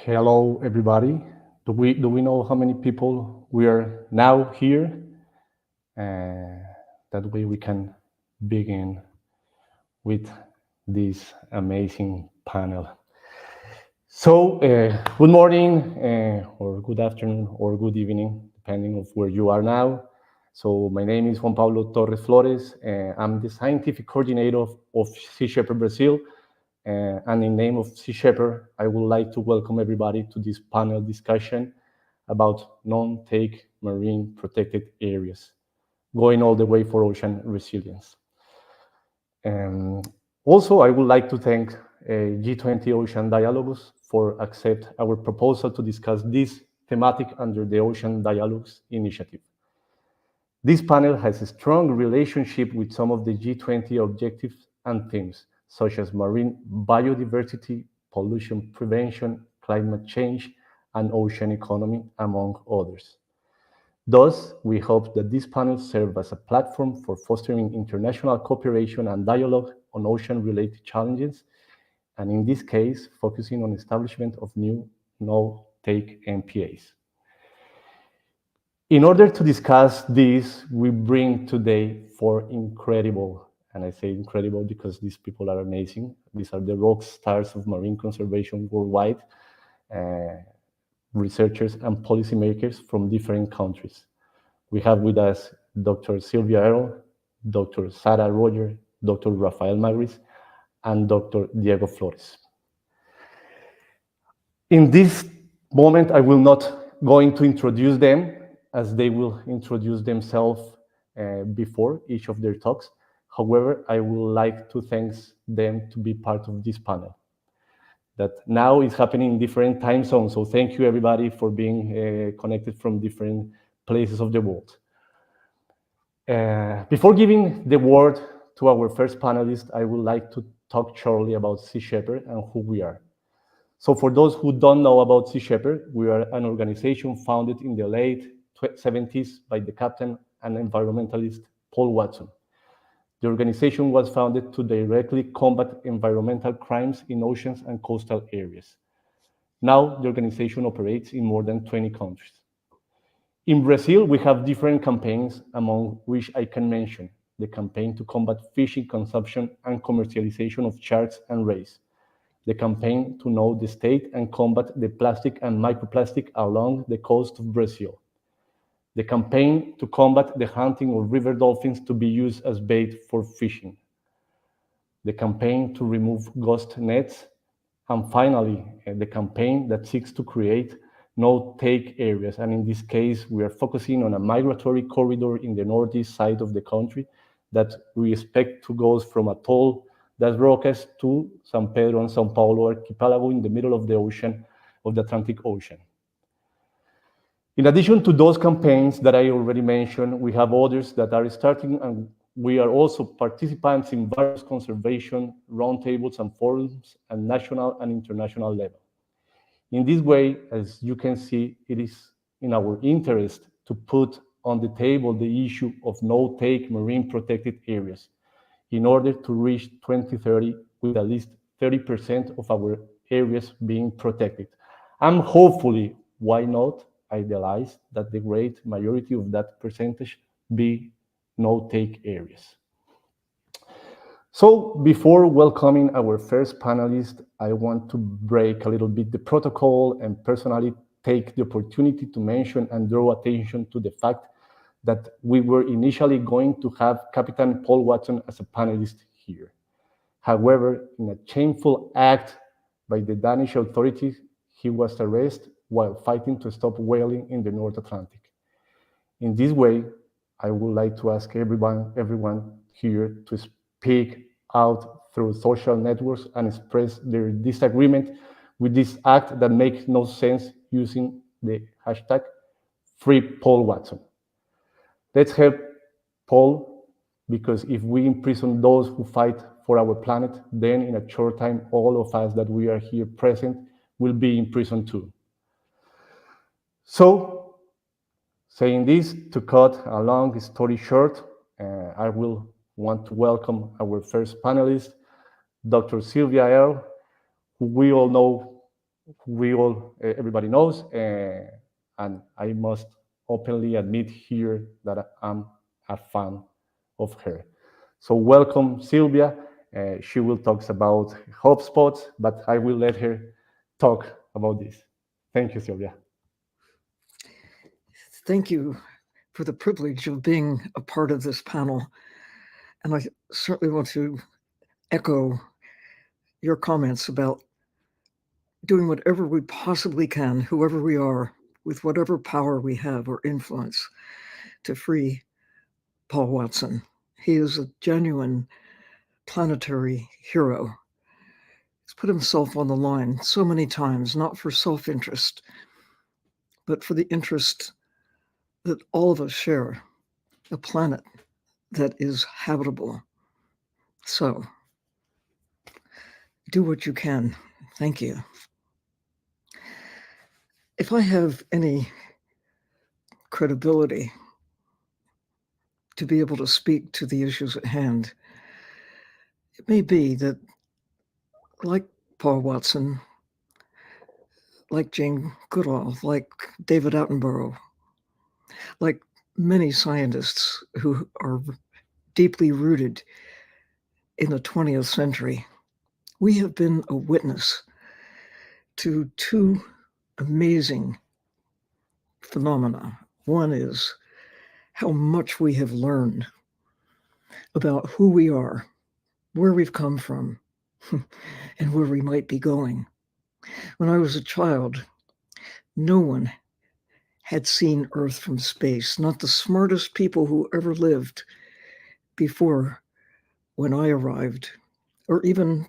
Hello, everybody. Do we know how many people we are now here? That way we can begin with this amazing panel. So, good morning, or good afternoon, or good evening, depending of where you are now. So, my name is Juan Pablo Torres Flores. I'm the scientific coordinator of Sea Shepherd Brazil. And in name of Sea Shepherd, I would like to welcome everybody to this panel discussion about non-take marine protected areas, going all the way for ocean resilience. Um, Also, I would like to thank G20 Ocean Dialogues for accept our proposal to discuss this thematic under the Ocean Dialogues initiative. This panel has a strong relationship with some of the G20 objectives and themes, such as marine biodiversity, pollution prevention, climate change, and ocean economy, among others. Thus, we hope that this panel serves as a platform for fostering international cooperation and dialogue on ocean-related challenges, and in this case, focusing on establishment of new no-take MPAs. In order to discuss this, we bring today four incredible, and I say incredible because these people are amazing. These are the rock stars of marine conservation worldwide, uh, researchers and policymakers from different countries. We have with us Dr. Sylvia Errol, Dr. Sara Roger, Dr. Rafael Magris, and Dr. Diego Flores. In this moment, I will not going to introduce them as they will introduce themselves before each of their talks. However, I would like to thank them to be part of this panel that now is happening in different time zones. So thank you everybody for being connected from different places of the world. Before giving the word to our first panelist, I would like to talk shortly about Sea Shepherd and who we are. So for those who don't know about Sea Shepherd, we are an organization founded in the late 70s by the captain and environmentalist Paul Watson. The organization was founded to directly combat environmental crimes in oceans and coastal areas. Now the organization operates in more than 20 countries. In Brazil, we have different campaigns, among which I can mention the campaign to combat fishing consumption and commercialization of sharks and rays, the campaign to know the state and combat the plastic and microplastic along the coast of Brazil, the campaign to combat the hunting of river dolphins to be used as bait for fishing, the campaign to remove ghost nets, and finally, the campaign that seeks to create no-take areas. And in this case, we are focusing on a migratory corridor in the northeast side of the country that we expect to go from Atoll das Rocas to San Pedro and São Paulo archipelago in the middle of the ocean, of the Atlantic Ocean. In addition to those campaigns that I already mentioned, we have others that are starting, and we are also participants in various conservation roundtables and forums at national and international level. In this way, as you can see, it is in our interest to put on the table the issue of no-take marine protected areas in order to reach 2030 with at least 30% of our areas being protected. And hopefully, why not, idealize that the great majority of that percentage be no-take areas. So before welcoming our first panelist, I want to break a little bit the protocol and personally take the opportunity to mention and draw attention to the fact that we were initially going to have Captain Paul Watson as a panelist here. However, in a shameful act by the Danish authorities, he was arrested while fighting to stop whaling in the North Atlantic. In this way, I would like to ask everyone here to speak out through social networks and express their disagreement with this act that makes no sense using the hashtag #FreePaulWatson. Let's help Paul, because if we imprison those who fight for our planet, then in a short time, all of us that we are here present will be in prison too. So, saying this, to cut a long story short, I will want to welcome our first panelist, Dr. Sylvia Errol, who we all know everybody knows, and I must openly admit here that I'm a fan of her. So welcome, Sylvia. She will talk about HubSpot, but I will let her talk about this. Thank you, Sylvia. Thank you for the privilege of being a part of this panel. And I certainly want to echo your comments about doing whatever we possibly can, whoever we are, with whatever power we have or influence, to free Paul Watson. He is a genuine planetary hero. He's put himself on the line so many times, not for self-interest, but for the interest that all of us share, a planet that is habitable. So, do what you can. Thank you. If I have any credibility to be able to speak to the issues at hand, it may be that, like Paul Watson, like Jane Goodall, like David Attenborough, like many scientists who are deeply rooted in the 20th century, we have been a witness to two amazing phenomena. One is how much we have learned about who we are, where we've come from, and where we might be going. When I was a child, no one had seen Earth from space, not the smartest people who ever lived before when I arrived, or even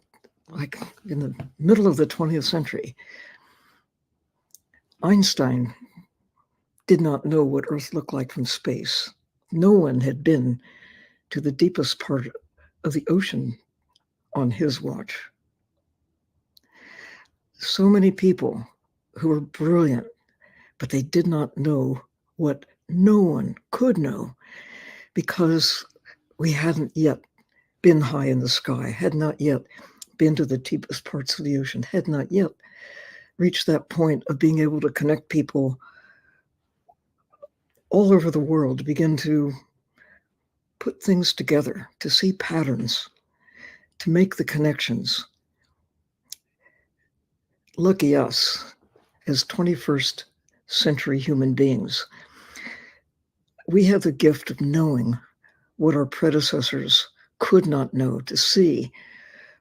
like in the middle of the 20th century. Einstein did not know what Earth looked like from space. No one had been to the deepest part of the ocean on his watch. So many people who were brilliant, but they did not know what no one could know, because we hadn't yet been high in the sky, had not yet been to the deepest parts of the ocean, had not yet reached that point of being able to connect people all over the world, to begin to put things together, to see patterns, to make the connections. Lucky us, as 21st century human beings, we have the gift of knowing what our predecessors could not know, to see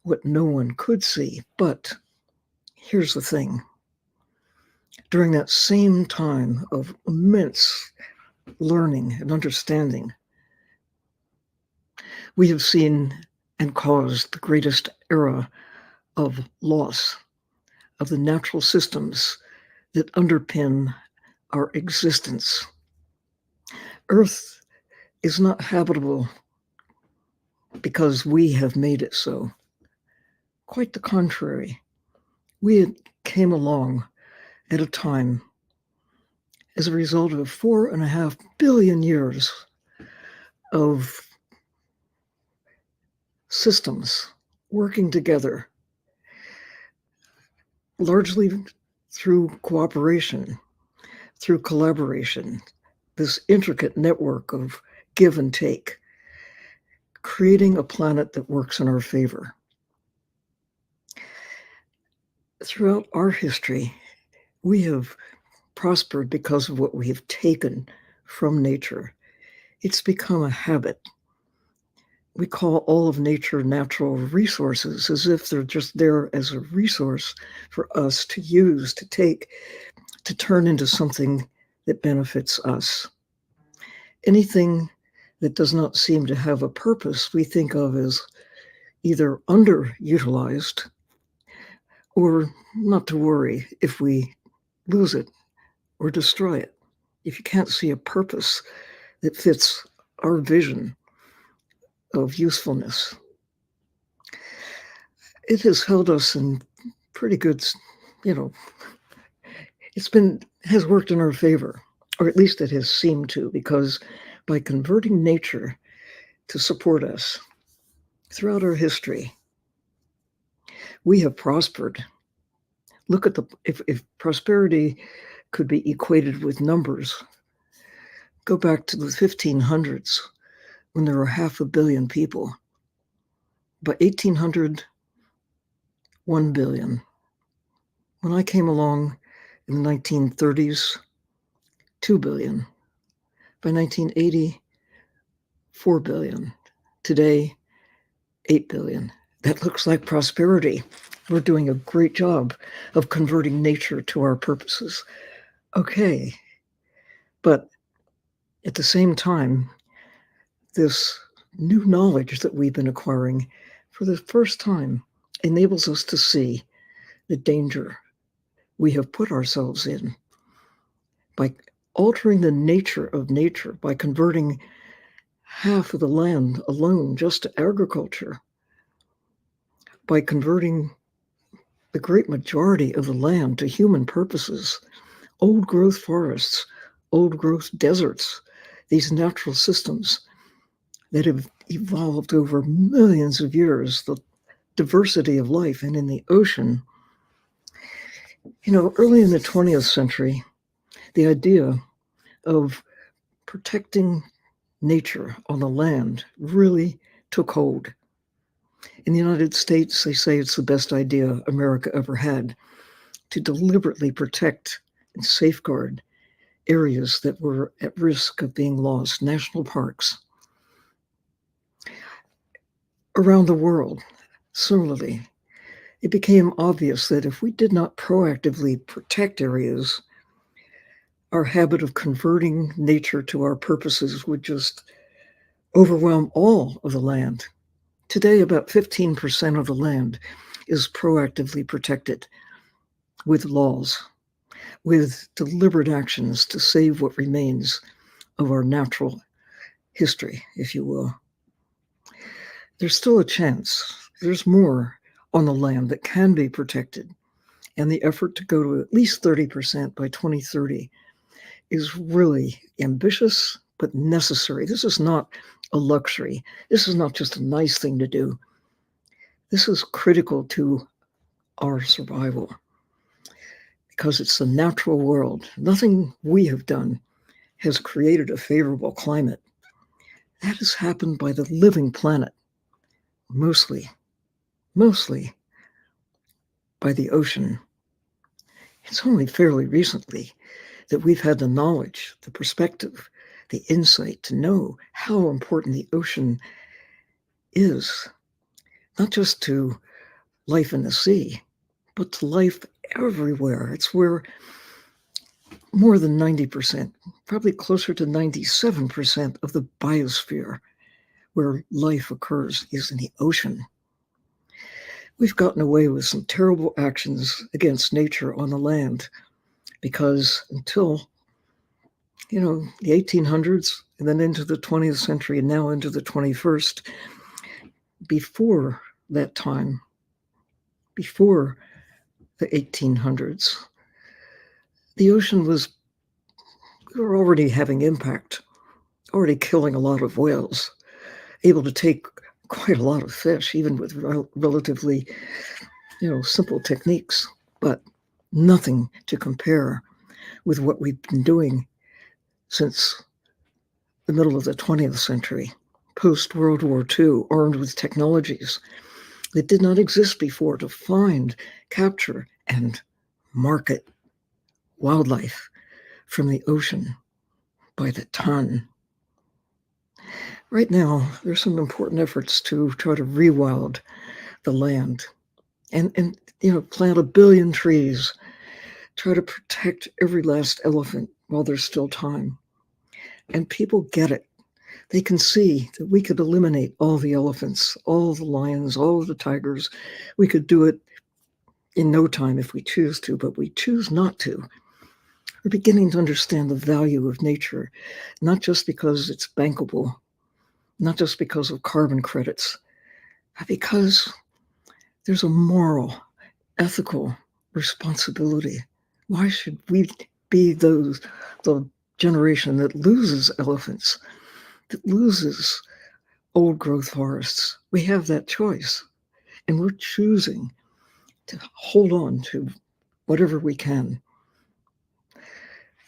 what no one could see. But here's the thing. During that same time of immense learning and understanding, we have seen and caused the greatest era of loss of the natural systems that underpin our existence. Earth is not habitable because we have made it so. Quite the contrary. We came along at a time as a result of 4.5 billion years of systems working together, largely through cooperation, through collaboration, this intricate network of give and take, creating a planet that works in our favor. Throughout our history, we have prospered because of what we have taken from nature. It's become a habit. We call all of nature natural resources, as if they're just there as a resource for us to use, to take, to turn into something that benefits us. Anything that does not seem to have a purpose, we think of as either underutilized or not to worry if we lose it or destroy it. If you can't see a purpose that fits our vision of usefulness, it has held us in pretty good, has worked in our favor, or at least it has seemed to, because by converting nature to support us throughout our history, we have prospered. look at if prosperity could be equated with numbers, go back to the 1500s when there were 500 million people. By 1800, 1 billion. When I came along in the 1930s, 2 billion. By 1980, 4 billion. Today, 8 billion. That looks like prosperity. We're doing a great job of converting nature to our purposes. Okay. But at the same time, this new knowledge that we've been acquiring for the first time enables us to see the danger we have put ourselves in by altering the nature of nature, by converting half of the land alone just to agriculture, by converting the great majority of the land to human purposes, old growth forests, old growth deserts, these natural systems that have evolved over millions of years, the diversity of life. And in the ocean, early in the 20th century, the idea of protecting nature on the land really took hold. In the United States, they say it's the best idea America ever had, to deliberately protect and safeguard areas that were at risk of being lost, national parks. Around the world, similarly, it became obvious that if we did not proactively protect areas, our habit of converting nature to our purposes would just overwhelm all of the land. Today, about 15% of the land is proactively protected with laws, with deliberate actions to save what remains of our natural history, if you will. There's still a chance. There's more on the land that can be protected. And the effort to go to at least 30% by 2030 is really ambitious, but necessary. This is not a luxury. This is not just a nice thing to do. This is critical to our survival because it's the natural world. Nothing we have done has created a favorable climate. That has happened by the living planet, mostly by the ocean. It's only fairly recently that we've had the knowledge, the perspective, the insight to know how important the ocean is, not just to life in the sea, but to life everywhere. It's where more than 90%, probably closer to 97% of the biosphere where life occurs is in the ocean. We've gotten away with some terrible actions against nature on the land because until, the 1800s and then into the 20th century and now into the 21st, before that time, before the 1800s, the ocean we were already having impact, already killing a lot of whales, able to take quite a lot of fish, even with relatively, simple techniques, but nothing to compare with what we've been doing since the middle of the 20th century, post-World War II, armed with technologies that did not exist before to find, capture, and market wildlife from the ocean by the ton. Right now, there's some important efforts to try to rewild the land and plant 1 billion trees, try to protect every last elephant while there's still time. And people get it. They can see that we could eliminate all the elephants, all the lions, all the tigers. We could do it in no time if we choose to, but we choose not to. We're beginning to understand the value of nature, not just because it's bankable, not just because of carbon credits, but because there's a moral, ethical responsibility. Why should we be the generation that loses elephants, that loses old growth forests? We have that choice, and we're choosing to hold on to whatever we can.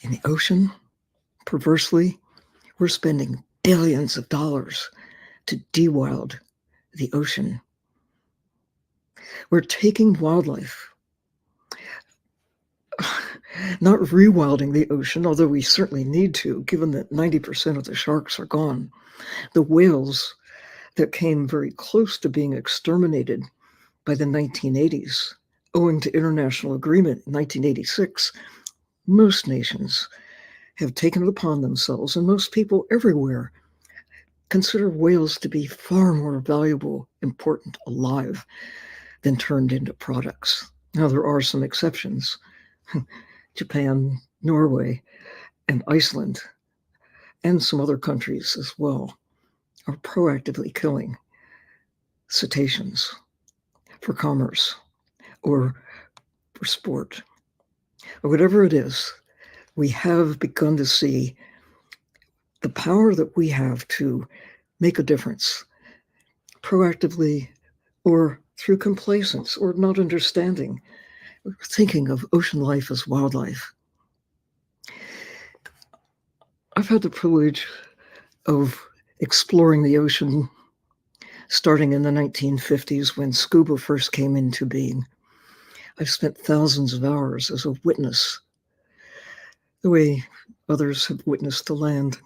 In the ocean, perversely, we're spending billions of dollars to de-wild the ocean. We're taking wildlife, not rewilding the ocean, although we certainly need to, given that 90% of the sharks are gone. The whales that came very close to being exterminated by the 1980s, owing to international agreement in 1986, most nations have taken it upon themselves, and most people everywhere consider whales to be far more valuable, important, alive than turned into products. Now, there are some exceptions. Japan, Norway, and Iceland, and some other countries as well, are proactively killing cetaceans for commerce or for sport, or whatever it is. We have begun to see the power that we have to make a difference proactively or through complacence or not understanding, or thinking of ocean life as wildlife. I've had the privilege of exploring the ocean starting in the 1950s when scuba first came into being. I've spent thousands of hours as a witness, the way others have witnessed the land.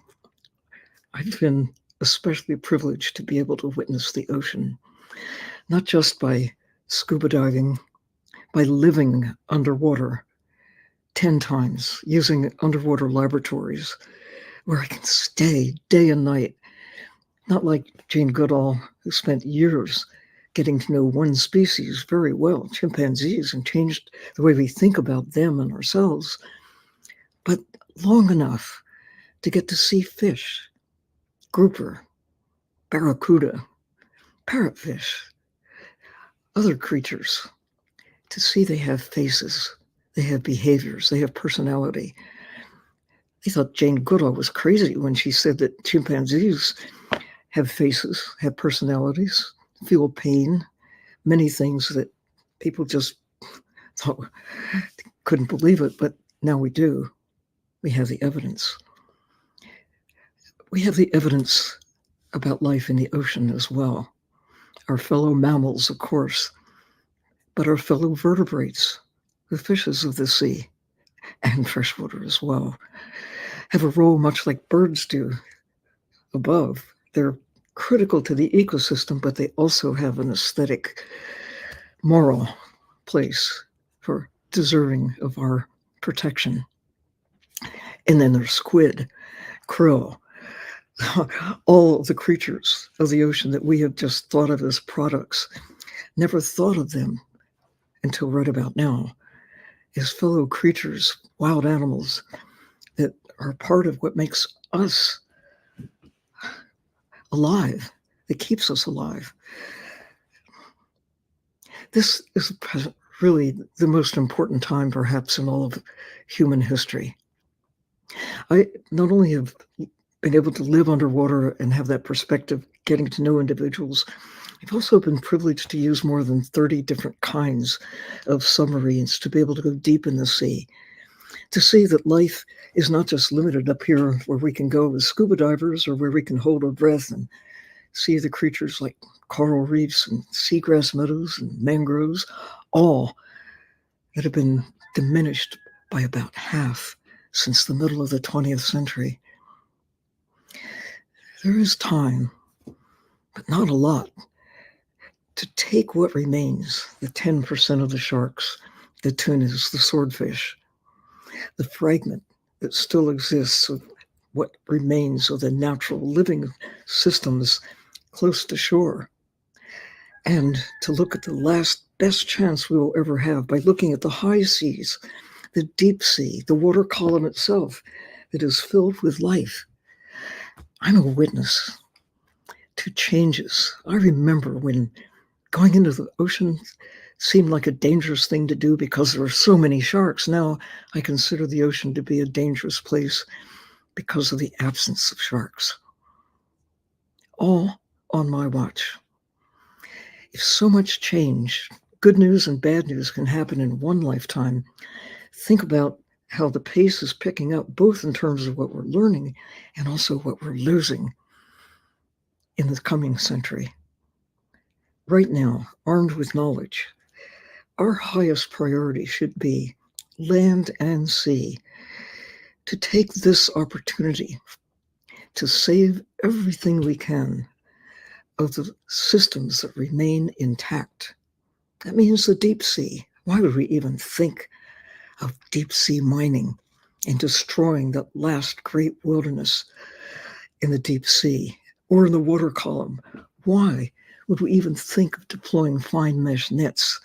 I've been especially privileged to be able to witness the ocean, not just by scuba diving, by living underwater 10 times, using underwater laboratories where I can stay day and night, not like Jane Goodall, who spent years getting to know one species very well, chimpanzees, and changed the way we think about them and ourselves, but long enough to get to see fish, grouper, barracuda, parrotfish, other creatures, to see they have faces, they have behaviors, they have personality. They thought Jane Goodall was crazy when she said that chimpanzees have faces, have personalities, feel pain, many things that people just thought, couldn't believe it, but now we do. We have the evidence. We have the evidence about life in the ocean as well. Our fellow mammals, of course, but our fellow vertebrates, the fishes of the sea and freshwater as well, have a role much like birds do above. They're critical to the ecosystem, but they also have an aesthetic, moral place for deserving of our protection. And then there's squid, krill, all of the creatures of the ocean that we have just thought of as products, never thought of them until right about now as fellow creatures, wild animals that are part of what makes us alive, that keeps us alive. This is really the most important time perhaps in all of human history. I not only have been able to live underwater and have that perspective, getting to know individuals, I've also been privileged to use more than 30 different kinds of submarines to be able to go deep in the sea, to see that life is not just limited up here where we can go as scuba divers or where we can hold our breath and see the creatures like coral reefs and seagrass meadows and mangroves, all that have been diminished by about half since the middle of the 20th century. There is time, but not a lot, to take what remains, the 10% of the sharks, the tunas, the swordfish, the fragment that still exists of what remains of the natural living systems close to shore, and to look at the last best chance we will ever have by looking at the high seas, the deep sea, the water column itself that is filled with life. I'm a witness to changes. I remember when going into the ocean seemed like a dangerous thing to do because there are so many sharks. Now I consider the ocean to be a dangerous place because of the absence of sharks. All on my watch. If so much change, good news and bad news can happen in one lifetime, think about how the pace is picking up, both in terms of what we're learning and also what we're losing in the coming century. Right now, armed with knowledge, our highest priority should be land and sea to take this opportunity to save everything we can of the systems that remain intact. That means the deep sea. Why would we even think of deep sea mining and destroying that last great wilderness in the deep sea or in the water column? Why would we even think of deploying fine mesh nets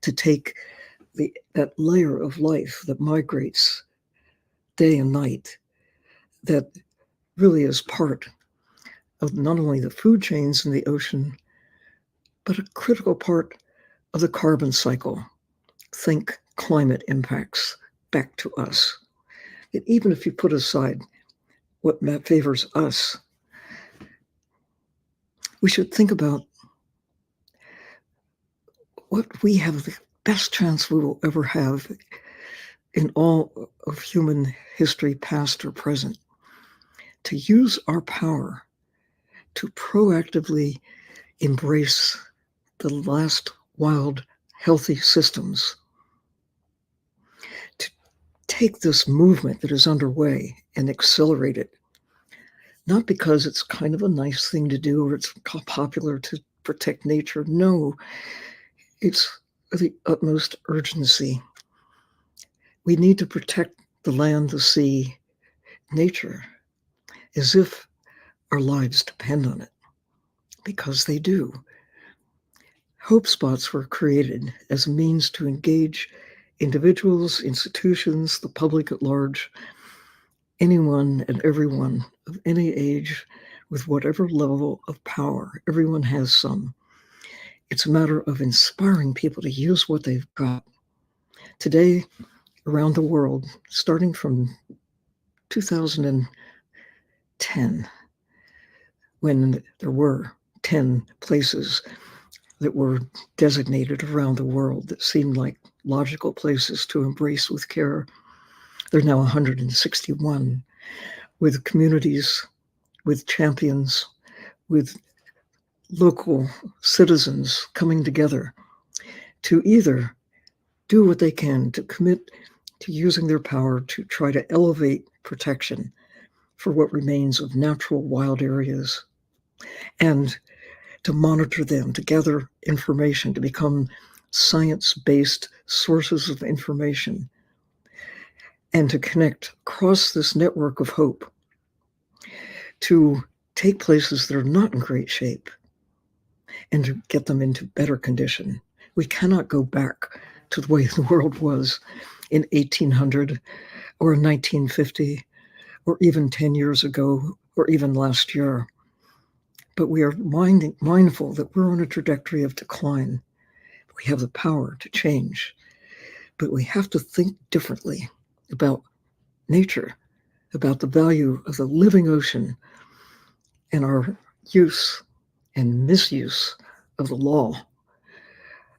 to take that layer of life that migrates day and night, that really is part of not only the food chains in the ocean, but a critical part of the carbon cycle? Think climate impacts back to us. And even if you put aside what favors us, we should think about what we have the best chance we will ever have in all of human history, past or present, to use our power to proactively embrace the last wild, healthy systems, to take this movement that is underway and accelerate it, not because it's kind of a nice thing to do or it's popular to protect nature. No, it's the utmost urgency. We need to protect the land, the sea, nature, as if our lives depend on it, because they do. Hope spots were created as a means to engage individuals, institutions, the public at large, anyone and everyone of any age with whatever level of power. Everyone has some. It's a matter of inspiring people to use what they've got. Today, around the world, starting from 2010, when there were 10 places that were designated around the world that seemed like logical places to embrace with care, there are now 161, with communities, with champions, with local citizens coming together to either do what they can to commit to using their power to try to elevate protection for what remains of natural wild areas, and to monitor them, to gather information, to become science-based sources of information, and to connect across this network of hope to take places that are not in great shape and to get them into better condition. We cannot go back to the way the world was in 1800 or 1950 or even 10 years ago or even last year. But we are mindful that we're on a trajectory of decline. We have the power to change, but we have to think differently about nature, about the value of the living ocean, and our use and misuse of the law.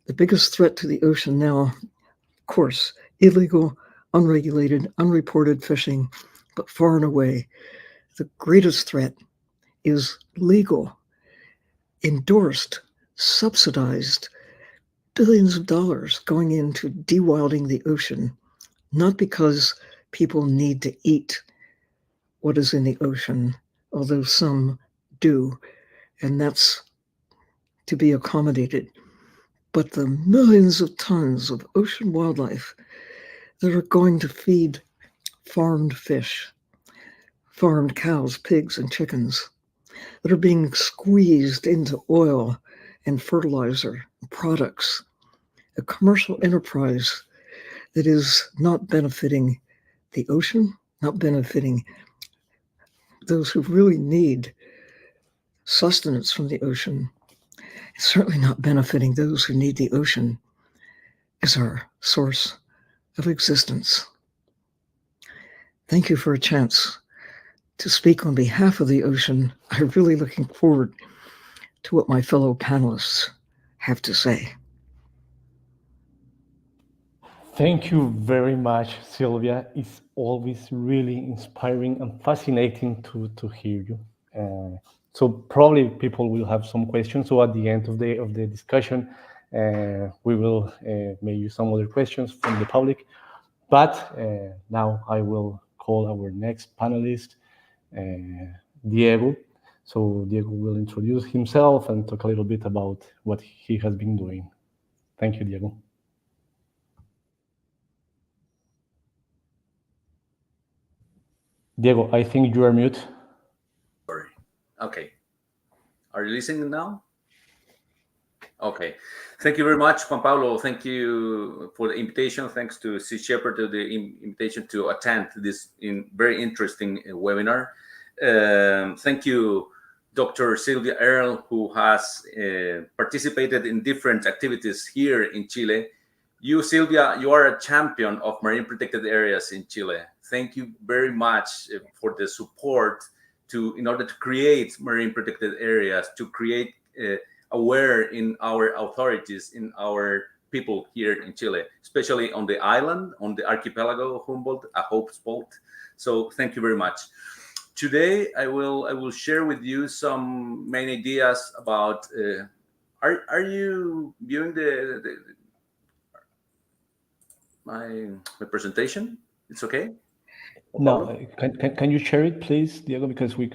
The biggest threat to the ocean now, of course, illegal, unregulated, unreported fishing, but far and away, the greatest threat is legal, endorsed, subsidized, billions of dollars going into de-wilding the ocean, not because people need to eat what is in the ocean, although some do, and that's to be accommodated, but the millions of tons of ocean wildlife that are going to feed farmed fish, farmed cows, pigs, and chickens, that are being squeezed into oil and fertilizer products, a commercial enterprise that is not benefiting the ocean, not benefiting those who really need sustenance from the ocean, it's certainly not benefiting those who need the ocean as our source of existence. Thank you for a chance to speak on behalf of the ocean. I'm really looking forward to what my fellow panelists have to say. Thank you very much, Sylvia. It's always really inspiring and fascinating to hear you. So probably people will have some questions. So at the end of the discussion, we will maybe some other questions from the public. But now I will call our next panelist, Diego. So Diego will introduce himself and talk a little bit about what he has been doing. Thank you, Diego. Diego, I think you are mute. Sorry. Okay. Are you listening now? Okay. Thank you very much, Juan Pablo. Thank you for the invitation. Thanks to Sea Shepherd to the invitation to attend this very interesting webinar. Thank you, Dr. Sylvia Earle, who has participated in different activities here in Chile. You, Sylvia, you are a champion of marine protected areas in Chile. Thank you very much for the support in order to create marine protected areas, to create aware in our authorities, in our people here in Chile, especially on the island, on the archipelago of Humboldt, a hope spot. So thank you very much. Today, I will share with you some main ideas about. Are you viewing my presentation? It's okay. No, can you share it, please, Diego? Because we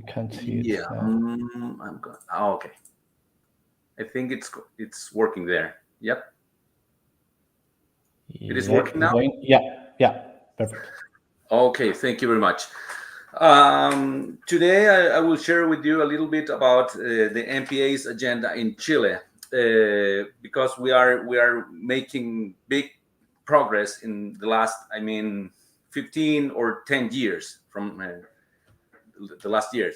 can't see it. Yeah, I'm going. Oh, okay. I think it's working there. Yep. It is working now. Yeah, perfect. Okay, thank you very much. Today I will share with you a little bit about the MPA's agenda in Chile, because we are making big progress in the last, 15 or 10 years from the last years.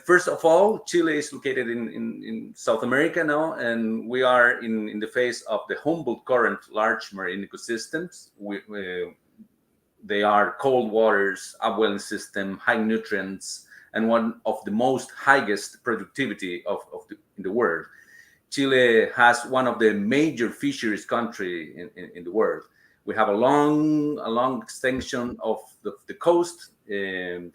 First of all, Chile is located in South America now, and we are in the face of the Humboldt Current large marine ecosystems. They are cold waters, upwelling system, high nutrients, and one of the most highest productivity in the world. Chile has one of the major fisheries country in the world. We have a long extension of the coast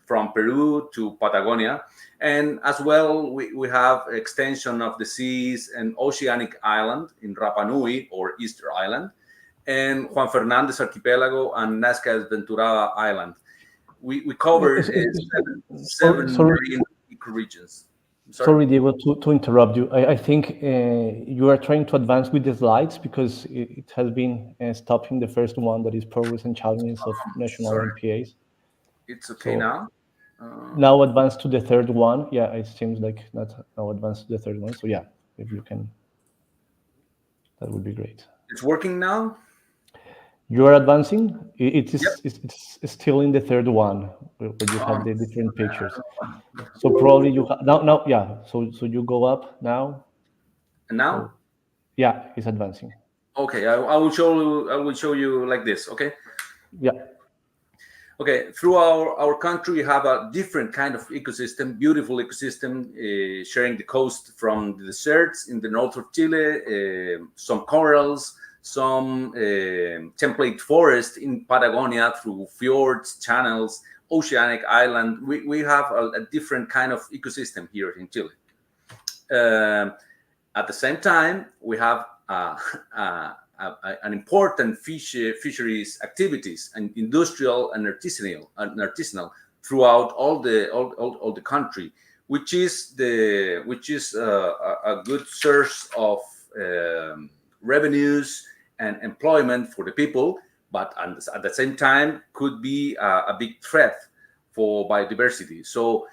from Peru to Patagonia. And as well, we have extension of the seas and oceanic island in Rapa Nui or Easter Island, and Juan Fernandez Archipelago and Nazca Venturada Island. We cover seven marine ecoregions. Sorry, Diego, to interrupt you. I think you are trying to advance with the slides because it has been stopping the first one, that is progress and challenges of national MPAs. It's okay now? Now advance to the third one. Yeah, it seems like not now advance to the third one. So yeah, if you can, that would be great. It's working now? You are advancing. It's still in the third one where you have the different pictures. So probably you have now. Yeah. So you go up now. And now? So, yeah, it's advancing. Okay, I will show you like this. Okay. Yeah. Okay. Through our country, we have a different kind of ecosystem, beautiful ecosystem, sharing the coast from the deserts in the north of Chile, some corals, some template forest in Patagonia through fjords, channels, oceanic island. We have a different kind of ecosystem here in Chile. At the same time, we have an important fisheries activities and industrial and artisanal throughout all the country, which is a good source of revenues and employment for the people, but at the same time could be a big threat for biodiversity. So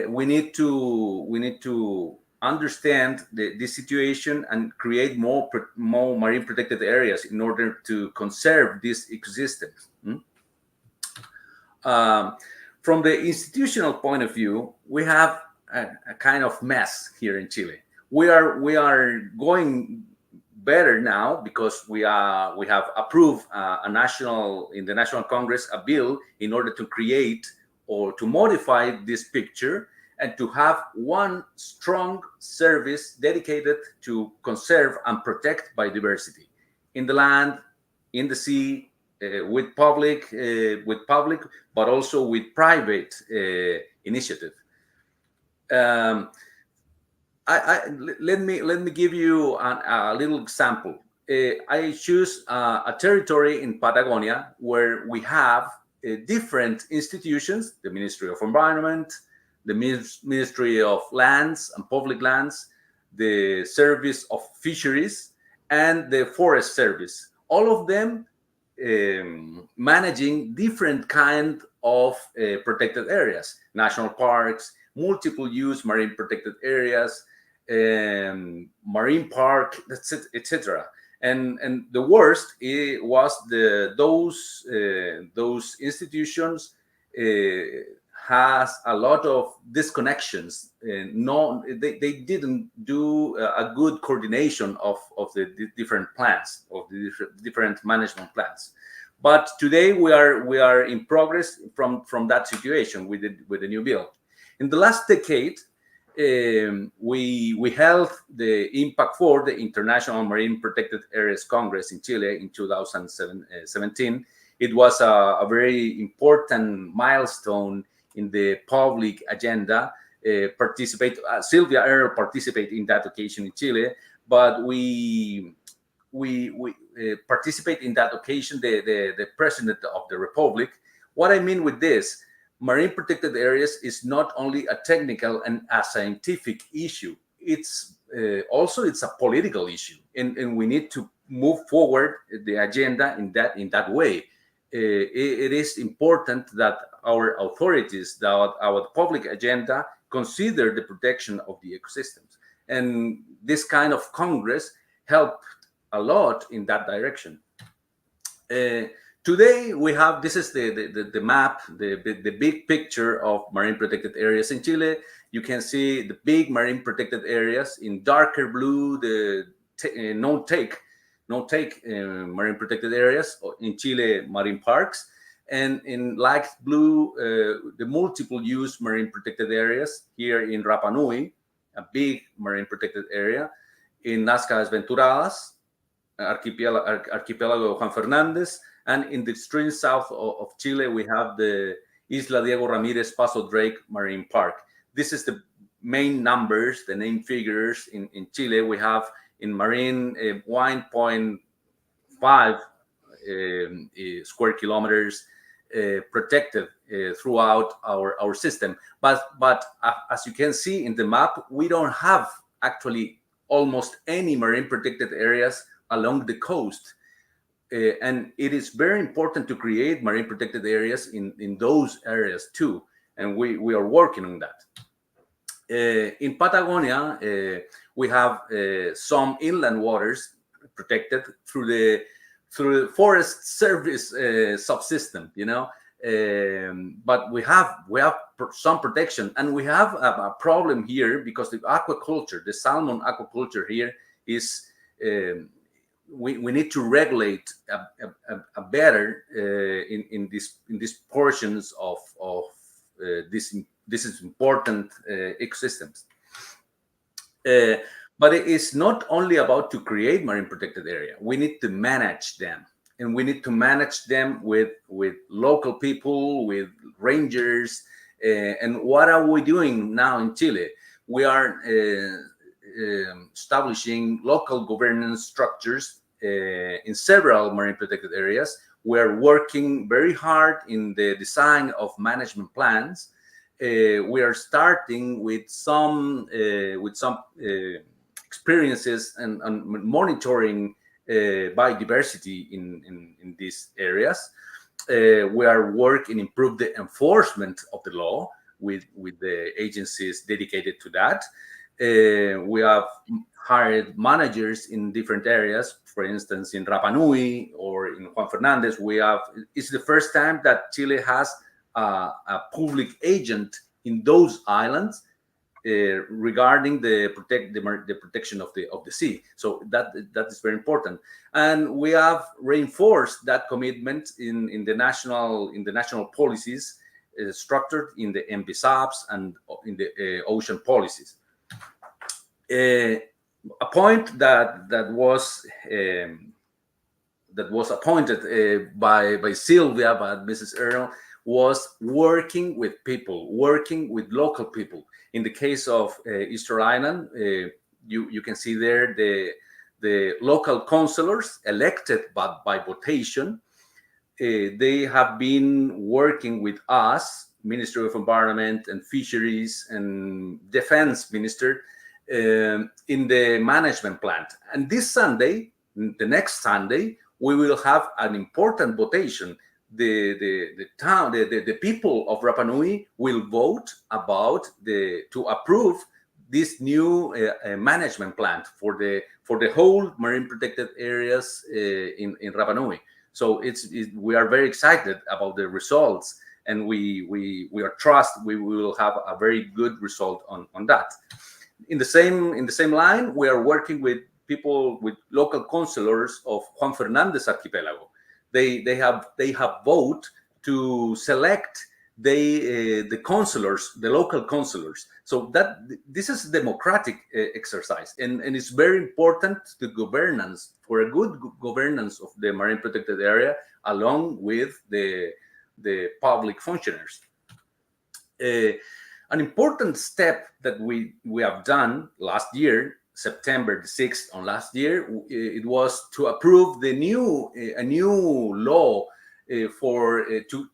we need to understand this situation and create more marine protected areas in order to conserve these ecosystems. From the institutional point of view, we have a kind of mess here in Chile. We are going better now because we have approved in the National Congress a bill in order to create or to modify this picture and to have one strong service dedicated to conserve and protect biodiversity in the land, in the sea, with public, but also with private initiative. Let me give you a little example. I choose a territory in Patagonia where we have different institutions: the Ministry of Environment, the Ministry of Lands and Public Lands, the Service of Fisheries, and the Forest Service. All of them managing different kind of protected areas, national parks, multiple use marine protected areas, marine park, etc. And the worst was those institutions has a lot of disconnections. They didn't do a good coordination of the different plans, of the different management plans. But today we are in progress from that situation with the new bill. In the last decade, we held the Impact 4, the International Marine Protected Areas Congress in Chile in 2017. It was a very important milestone in the public agenda. Sylvia Earle participated in that occasion in Chile, but we participate in that occasion, the President of the Republic. What I mean with this, marine protected areas is not only a technical and a scientific issue. It's also a political issue, and we need to move forward the agenda in that way. It is important that our authorities, that our public agenda, consider the protection of the ecosystems, and this kind of Congress helped a lot in that direction. Today we have, this is the map, the big picture of marine protected areas in Chile. You can see the big marine protected areas. In darker blue, the no-take marine protected areas, in Chile marine parks, and in light blue the multiple use marine protected areas. Here in Rapa Nui, a big marine protected area. In Nazca Desventuradas, Archipelago Juan Fernández, and in the extreme south of Chile we have the Isla Diego Ramirez Paso Drake Marine Park. This is the main numbers, the main figures in Chile. We have in marine 1.5 square kilometers protected throughout our system. But as you can see in the map, we don't have actually almost any marine protected areas along the coast. And it is very important to create marine protected areas in those areas too. And we are working on that. In Patagonia, we have some inland waters protected through the Forest Service subsystem, but we have some protection, and we have a problem here because the aquaculture, the salmon aquaculture here is we need to regulate a better in these portions of this is important ecosystems. But it is not only about to create marine protected area. We need to manage them, and we need to manage them with local people, with rangers. And what are we doing now in Chile? We are establishing local governance structures in several marine protected areas. We are working very hard in the design of management plans. We are starting with some experiences and monitoring biodiversity in these areas. We are working to improve the enforcement of the law with the agencies dedicated to that. We have hired managers in different areas. For instance, in Rapa Nui or in Juan Fernández, it's the first time that Chile has a public agent in those islands regarding the protection of the sea. So that is very important, and we have reinforced that commitment in the national policies structured in the MBSAPs and in the ocean policies. A point that was that was appointed by Sylvia, by Mrs. Earl, was working with people, working with local people. In the case of Easter Island, you can see there the local councillors elected by votation. They have been working with us, Ministry of Environment and Fisheries and Defense Minister, in the management plan. And this Sunday, the next Sunday, we will have an important votation. The people of Rapa Nui will vote about to approve this new management plan for the whole marine protected areas in Rapa Nui. So we are very excited about the results, and we are trust we will have a very good result on that. In the same line, we are working with people, with local councillors of Juan Fernandez Archipelago. They have vote to select the councillors, the local councillors. So that this is a democratic exercise, and it's very important to governance, for a good governance of the marine protected area, along with the public functionaries. An important step that we have done last year, September the 6th on last year, it was to approve a new law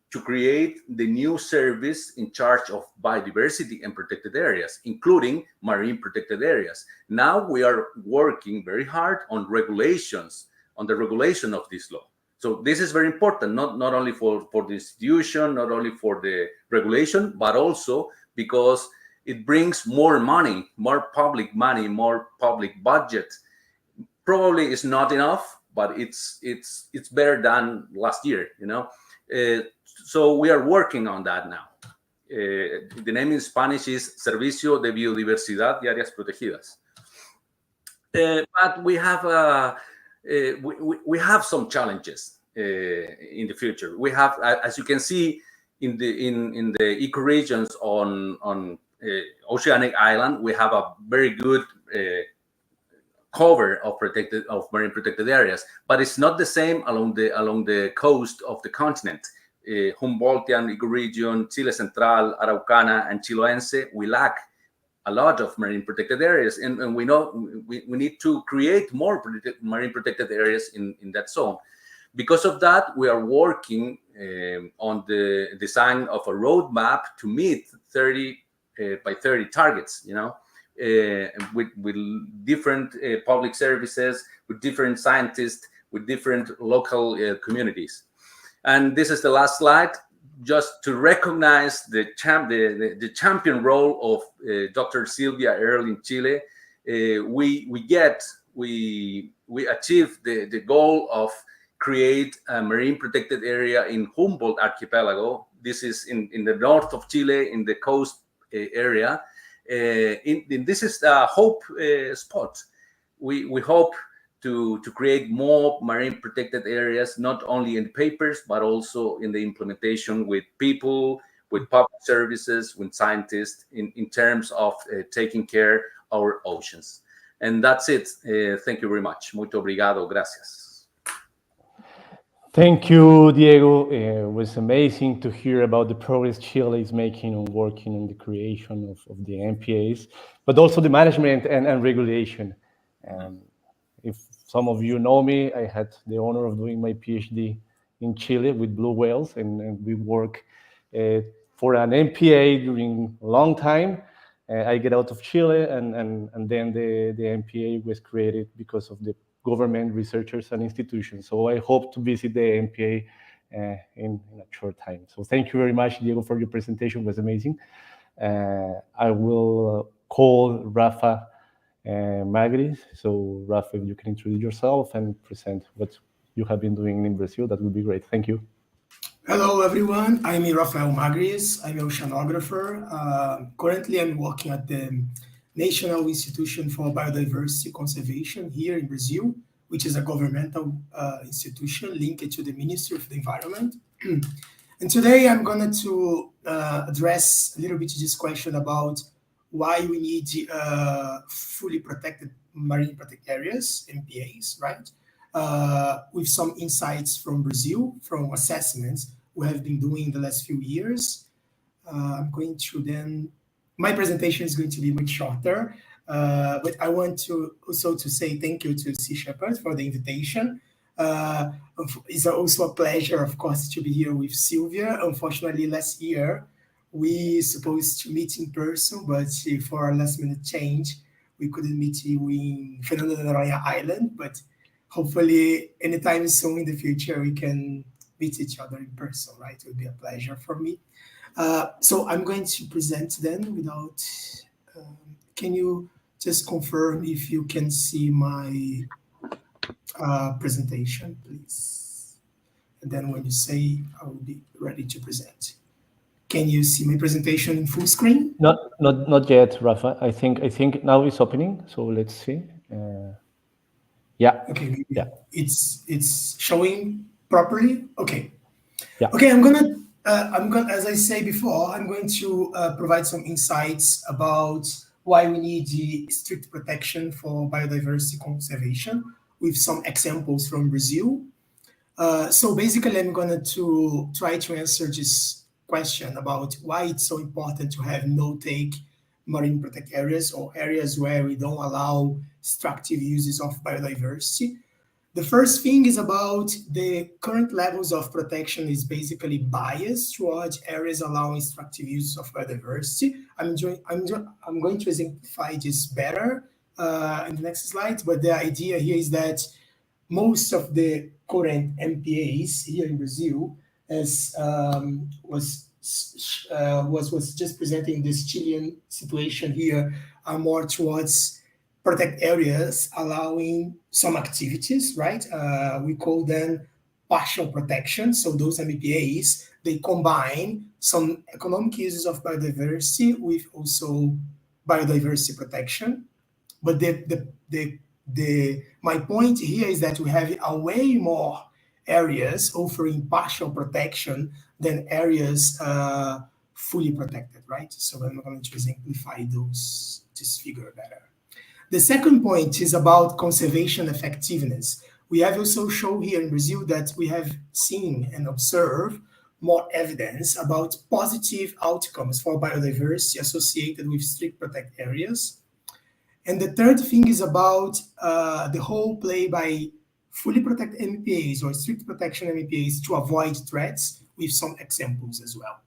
to create the new service in charge of biodiversity and protected areas, including marine protected areas. Now we are working very hard on regulations, on the regulation of this law. So this is very important, not only for the institution, not only for the regulation, but also because it brings more money, more public money, more public budget. Probably it's not enough, but it's better than last year, you know. So we are working on that now. The name in Spanish is Servicio de Biodiversidad y Áreas Protegidas. But we have some challenges in the future. We have, as you can see, in the ecoregions on Oceanic Island, we have a very good cover of marine protected areas, but it's not the same along the coast of the continent. Humboldtian ecoregion, Chile Central, Araucana, and Chiloense, we lack a lot of marine protected areas, and we know we need to create more marine protected areas in that zone. Because of that, we are working on the design of a roadmap to meet 30 by 30 targets, you know, with different public services, with different scientists, with different local communities. And this is the last slide, just to recognize the champion role of Dr. Sylvia Earl in Chile. We achieved the goal of create a marine protected area in Humboldt Archipelago. This is in the north of Chile, in the coast area. This is the hope spot. We hope to create more marine protected areas, not only in papers, but also in the implementation with people, with public services, with scientists, in terms of taking care of our oceans. And that's it. Thank you very much. Muito obrigado. Gracias. Thank you, Diego. It was amazing to hear about the progress Chile is making on working on the creation of the MPAs, but also the management and regulation. If some of you know me, I had the honor of doing my PhD in Chile with blue whales, and we work for an MPA during a long time. I get out of Chile, and then the MPA was created because of the government, researchers, and institutions. So I hope to visit the MPA in a short time. So thank you very much, Diego, for your presentation. It was amazing. I will call Rafa Magris. So Rafa, if you can introduce yourself and present what you have been doing in Brazil, that would be great. Thank you. Hello, everyone. I'm Rafael Magris. I'm an oceanographer. Currently, I'm working at the National Institution for Biodiversity Conservation here in Brazil, which is a governmental institution linked to the Ministry of the Environment. And today I'm going to address a little bit this question about why we need fully protected marine protected areas, MPAs, right? with some insights from Brazil, from assessments we have been doing in the last few years. I'm going to then, my presentation is going to be much shorter, but I want to also to say thank you to Sea Shepherd for the invitation. It's also a pleasure, of course, to be here with Sylvia. Unfortunately, last year, we supposed to meet in person, but for a last minute change, we couldn't meet you in Fernando de Noronha Island, but hopefully anytime soon in the future, we can meet each other in person, right? It would be a pleasure for me. So I'm going to present then without, can you just confirm if you can see my presentation, please? And then when you say, I will be ready to present. Can you see my presentation in full screen? Not yet, Rafa. I think now it's opening. So let's see. Yeah. Okay. Maybe yeah. It's showing properly. Okay. Yeah. Okay. I'm gonna, as I say before, I'm going to provide some insights about why we need the strict protection for biodiversity conservation with some examples from Brazil. So basically, I'm going to try to answer this question about why it's so important to have no-take marine protected areas or areas where we don't allow extractive uses of biodiversity. The first thing is about the current levels of protection is basically biased towards areas allowing extractive use of biodiversity. I'm going to exemplify this better in the next slide, but the idea here is that most of the current MPAs here in Brazil, as was just presenting this Chilean situation here, are more towards protect areas allowing some activities, right? We call them partial protection. So those MPAs, they combine some economic uses of biodiversity with also biodiversity protection. But my point here is that we have a way more areas offering partial protection than areas fully protected, right? So I'm going to exemplify this figure better. The second point is about conservation effectiveness. We have also shown here in Brazil that we have seen and observed more evidence about positive outcomes for biodiversity associated with strict protected areas. And the third thing is about the whole play by fully protected MPAs or strict protection MPAs to avoid threats with some examples as well.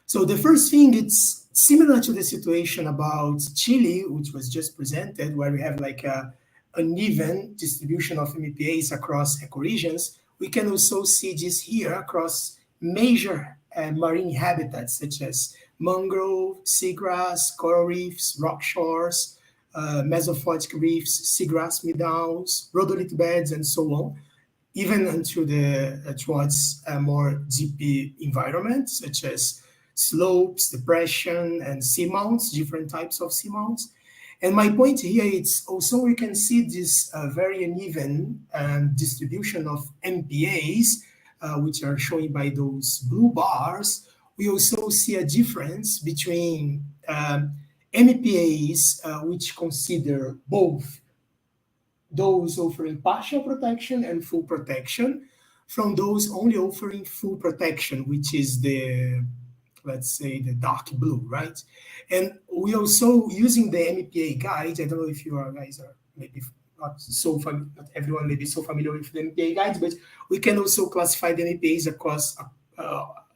So the first thing, it's similar to the situation about Chile, which was just presented, where we have like an uneven distribution of MPAs across ecoregions. We can also see this here across major marine habitats such as mangrove, seagrass, coral reefs, rock shores, mesophotic reefs, seagrass meadows, rhodolite beds, and so on, even into towards a more deep environment such as slopes, depression, and seamounts, different types of seamounts. And my point here is also we can see this very uneven distribution of MPAs, which are shown by those blue bars. We also see a difference between MPAs, which consider both those offering partial protection and full protection, from those only offering full protection, which is the, let's say, the dark blue, right? And we also, using the MPA guide, I don't know if you guys are maybe not everyone may be so familiar with the MPA guides, but we can also classify the MPAs across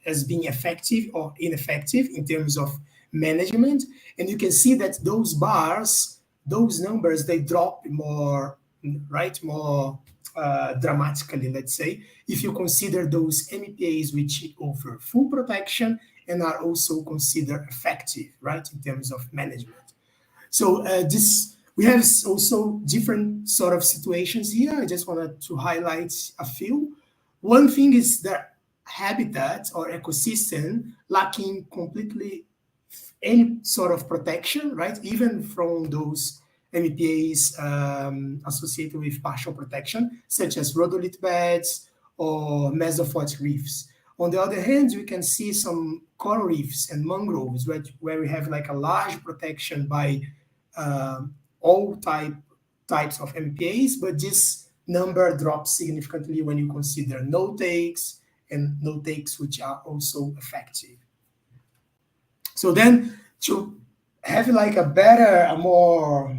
as being effective or ineffective in terms of management. And you can see that those bars, those numbers, they drop more, right, more dramatically, let's say, if you consider those MPAs which offer full protection and are also considered effective, right, in terms of management. So we have also different sort of situations here. I just wanted to highlight a few. One thing is that habitat or ecosystem lacking completely any sort of protection, right, even from those MPAs associated with partial protection, such as rhodolite beds or mesophotic reefs. On the other hand, we can see some coral reefs and mangroves where we have like a large protection by all types of MPAs, but this number drops significantly when you consider no takes and no takes which are also effective. So then to have like a better, a more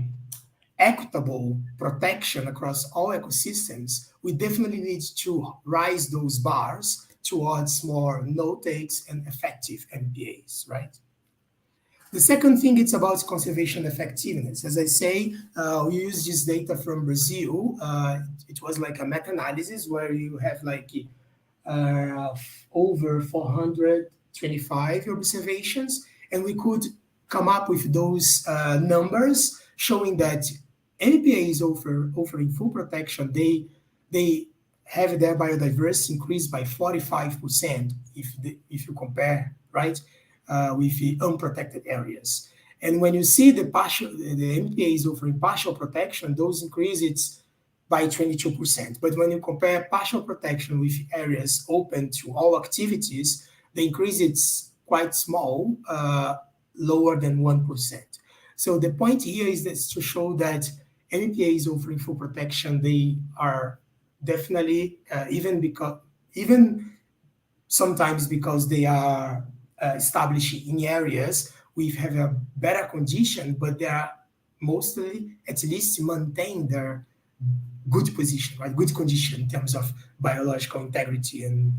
equitable protection across all ecosystems, we definitely need to raise those bars towards more no takes and effective MPAs, right? The second thing, it's about conservation effectiveness. As I say, we use this data from Brazil. It was like a meta-analysis where you have like over 425 observations, and we could come up with those numbers showing that MPAs offering full protection, they have their biodiversity increased by 45% if you compare, right, with the unprotected areas. And when you see the MPAs offering partial protection, those increase it's by 22%. But when you compare partial protection with areas open to all activities, the increase is quite small, lower than 1%. So the point here is that to show that MPAs offering full protection, they are definitely, even sometimes because they are established in areas we have a better condition, but they are mostly at least maintain their good position, right? Good condition in terms of biological integrity and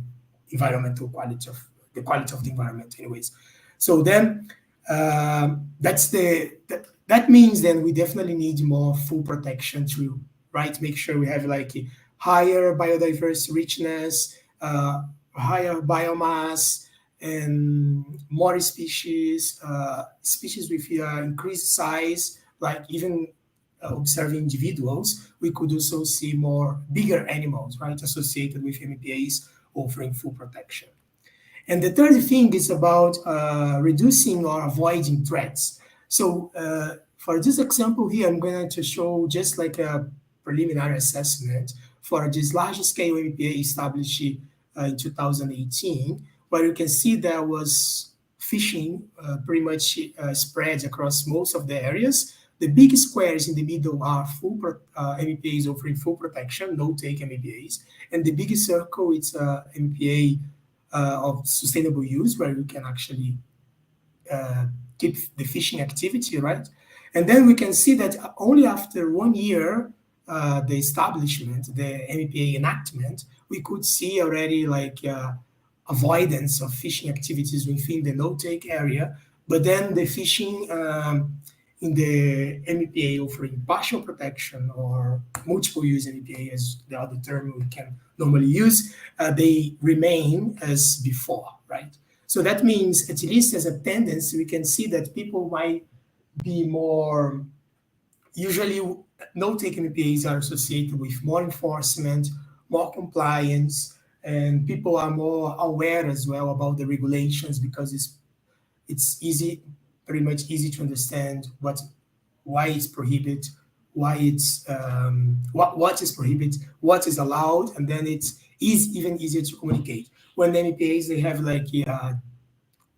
environmental quality of the quality of the environment, anyways. So then that means then we definitely need more full protection to, right, make sure we have like a higher biodiversity richness, higher biomass, and more species, species with increased size, like even observing individuals, we could also see more bigger animals, right, associated with MPAs offering full protection. And the third thing is about reducing or avoiding threats. So for this example here, I'm going to show just like a preliminary assessment for this large-scale MPA established in 2018, where you can see there was fishing pretty much spread across most of the areas. The big squares in the middle are full MPAs offering full protection, no-take MPAs. And the big circle, it's MPA of sustainable use, where you can actually keep the fishing activity, right? And then we can see that only after 1 year, the establishment, the MPA enactment, we could see already like avoidance of fishing activities within the no-take area. But then the fishing in the MPA offering partial protection or multiple use MPA, as the other term we can normally use, they remain as before, right? So that means, at least as a tendency, we can see that people might be more, usually no-take MPAs are associated with more enforcement, more compliance, and people are more aware as well about the regulations, because it's easy, pretty much easy to understand why it's prohibited, why it's what is prohibited, what is allowed, and then it's even easier to communicate. When the MPAs, they have like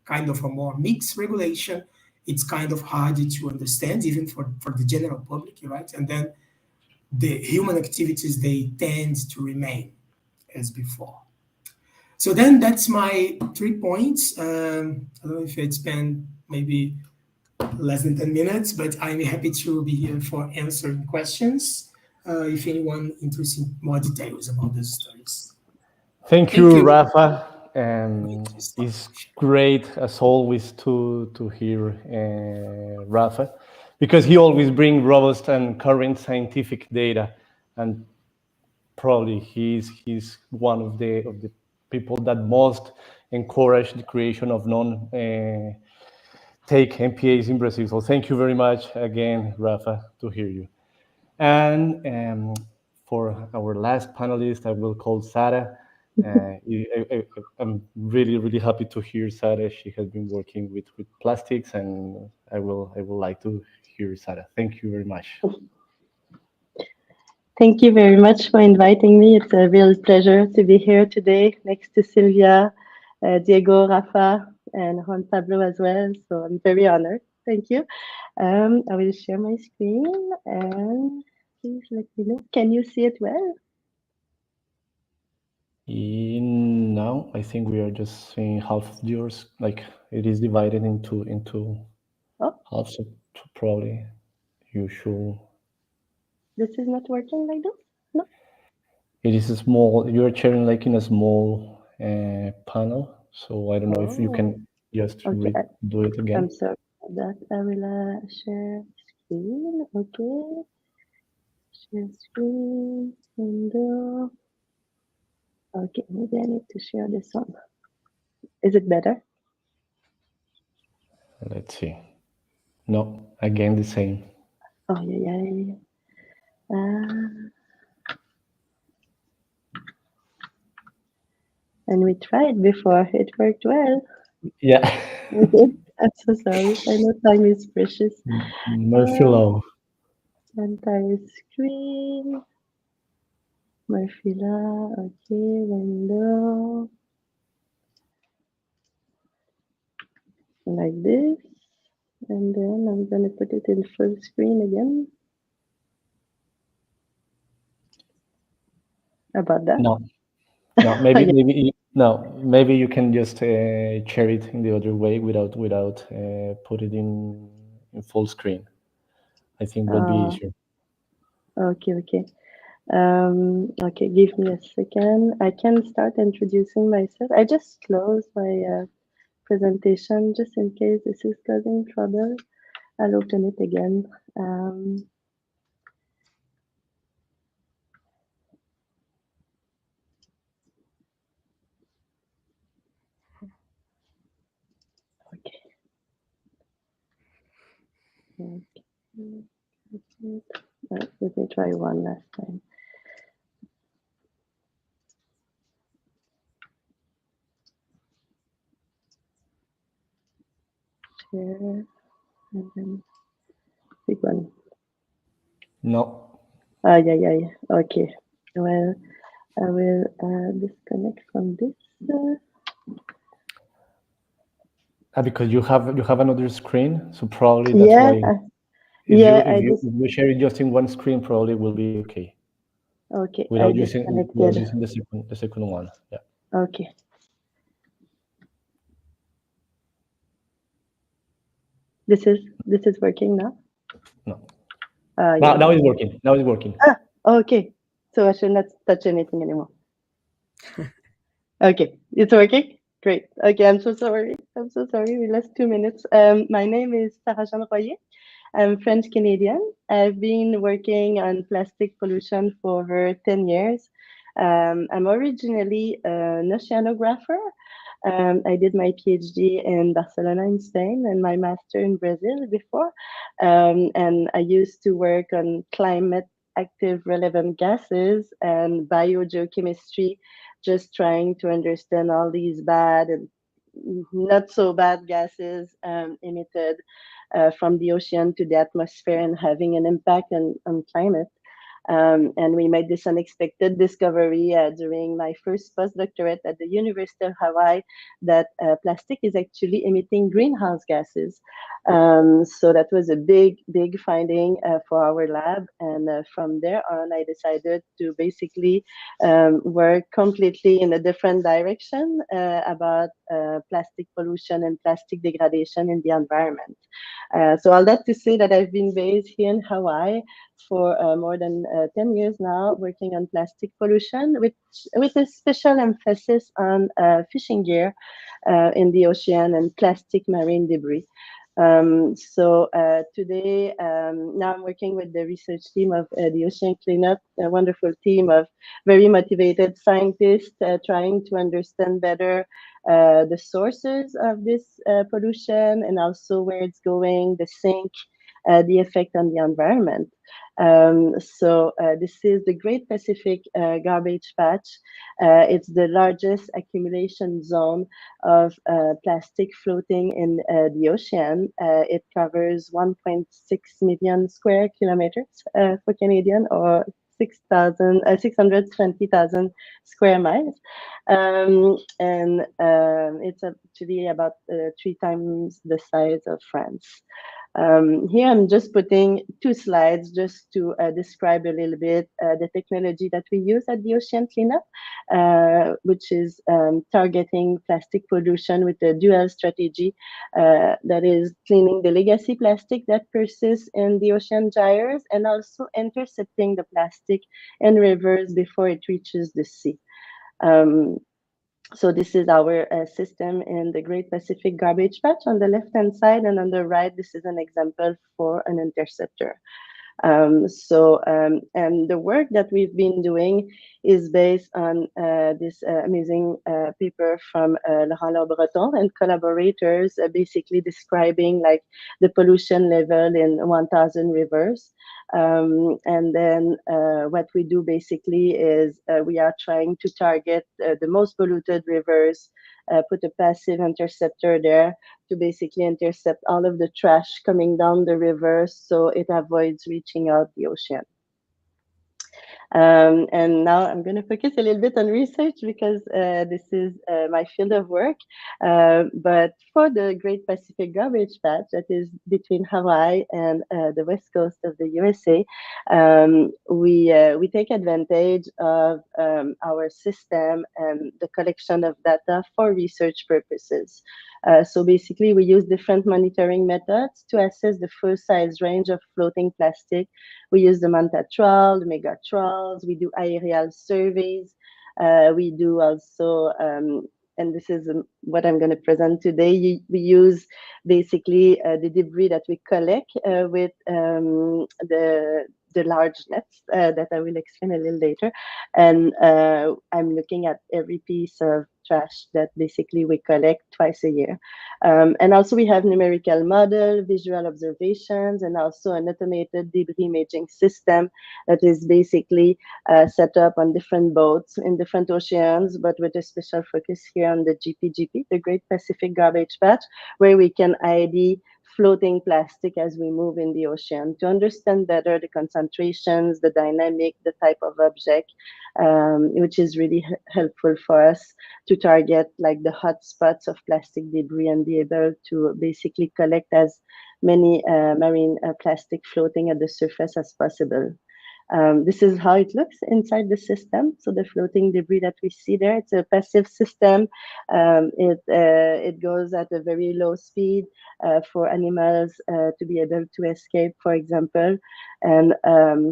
kind of a more mixed regulation, it's kind of hard to understand even for the general public, right? And then the human activities, they tend to remain as before. So then that's my 3 points. I don't know if it's been maybe less than 10 minutes, but I'm happy to be here for answering questions if anyone interested in more details about these stories. Thank you, Rafa. And it's great, as always, to hear Rafa, because he always brings robust and current scientific data, and probably he's one of the people that most encourage the creation of non-take MPAs in Brazil. So thank you very much again, Rafa, to hear you. And for our last panelist, I will call Sara. I'm really, really happy to hear Sara. She has been working with plastics, and I would like to hear Sara. Thank you very much. Thank you very much for inviting me. It's a real pleasure to be here today next to Sylvia, Diego, Rafa, and Juan Pablo as well. So I'm very honored. Thank you. I will share my screen, and please let me know. Can you see it well? Now, I think we are just seeing half of yours. Like it is divided into Oh, half. So probably you should. this is not working like this? No? It is a small. You are sharing like in a small panel. So I don't know if you Oh, can just okay. do it again. I'm sorry about that. I will share screen. Okay. Share screen. Window. Okay, maybe I need to share this one. Is it better? Let's see. No, again the same. Oh, yeah. And we tried before. It worked well. Yeah. Okay. I'm so sorry. I know time is precious. Murphy Law. Entire screen. Murphy Law. Okay, window. Like this. And then I'm going to put it in full screen again. About that? No, maybe Yeah. maybe you can just share it in the other way without put it in full screen. I think will be easier. Okay. Okay, give me a second. I can start introducing myself. I just closed my presentation just in case this is causing trouble. I'll open it again. Okay. Let me try one last time. Share and then big one. No. Yeah. Okay. Well, I will disconnect from this. Because you have another screen, so probably that's Yeah, why. I If you share it just in one screen, probably will be okay. Okay, I Without using disconnected. the second one. Yeah. Okay. This is working now? No. Yeah. It's working. Now it's working. Okay. So I should not touch anything anymore. Okay, it's working? Great. Okay, I'm so sorry. We lost 2 minutes. My name is Sarah-Jeanne Royer. I'm French Canadian. I've been working on plastic pollution for over 10 years. I'm originally an oceanographer. I did my PhD in Barcelona in Spain and my master in Brazil before. And I used to work on climate active relevant gases and biogeochemistry, just trying to understand all these bad and not so bad gases emitted from the ocean to the atmosphere and having an impact on climate. And we made this unexpected discovery during my first postdoctorate at the University of Hawaii that plastic is actually emitting greenhouse gases. So that was a big finding for our lab. And from there on, I decided to basically work completely in a different direction about plastic pollution and plastic degradation in the environment. So all that to say that I've been based here in Hawaii for more than 10 years now, working on plastic pollution, with a special emphasis on fishing gear in the ocean and plastic marine debris. So today, now I'm working with the research team of the Ocean Cleanup, a wonderful team of very motivated scientists trying to understand better the sources of this pollution and also where it's going, the sink, the effect on the environment. So this is the Great Pacific Garbage Patch. It's the largest accumulation zone of plastic floating in the ocean. It covers 1.6 million square kilometers for Canadian, or 620,000 square miles. And it's actually about 3 times the size of France. Here I'm just putting 2 slides just to describe a little bit the technology that we use at the Ocean Cleanup, which is targeting plastic pollution with a dual strategy that is cleaning the legacy plastic that persists in the ocean gyres and also intercepting the plastic in rivers before it reaches the sea. So this is our system in the Great Pacific Garbage Patch on the left-hand side, and on the right, this is an example for an interceptor. And the work that we've been doing is based on this amazing paper from Laurent Laubreton and collaborators, basically describing like the pollution level in 1,000 rivers. And then what we do basically is we are trying to target the most polluted rivers, put a passive interceptor there to basically intercept all of the trash coming down the river so it avoids reaching out the ocean. And now I'm going to focus a little bit on research because this is my field of work. But for the Great Pacific Garbage Patch, that is between Hawaii and the west coast of the USA, we take advantage of our system and the collection of data for research purposes. So basically, we use different monitoring methods to assess the full size range of floating plastic. We use the Manta trawl, the Mega trawls, we do aerial surveys. We do also, and this is what I'm going to present today, we use basically the debris that we collect with the large nets that I will explain a little later. And I'm looking at every piece of trash that basically we collect twice a year. And also we have numerical model, visual observations, and also an automated debris imaging system that is basically set up on different boats in different oceans, but with a special focus here on the GPGP, the Great Pacific Garbage Patch, where we can ID floating plastic as we move in the ocean to understand better the concentrations, the dynamic, the type of object, which is really helpful for us to target like the hot spots of plastic debris and be able to basically collect as many marine plastic floating at the surface as possible. This is how it looks inside the system. So the floating debris that we see there, it's a passive system. It goes at a very low speed for animals to be able to escape, for example. And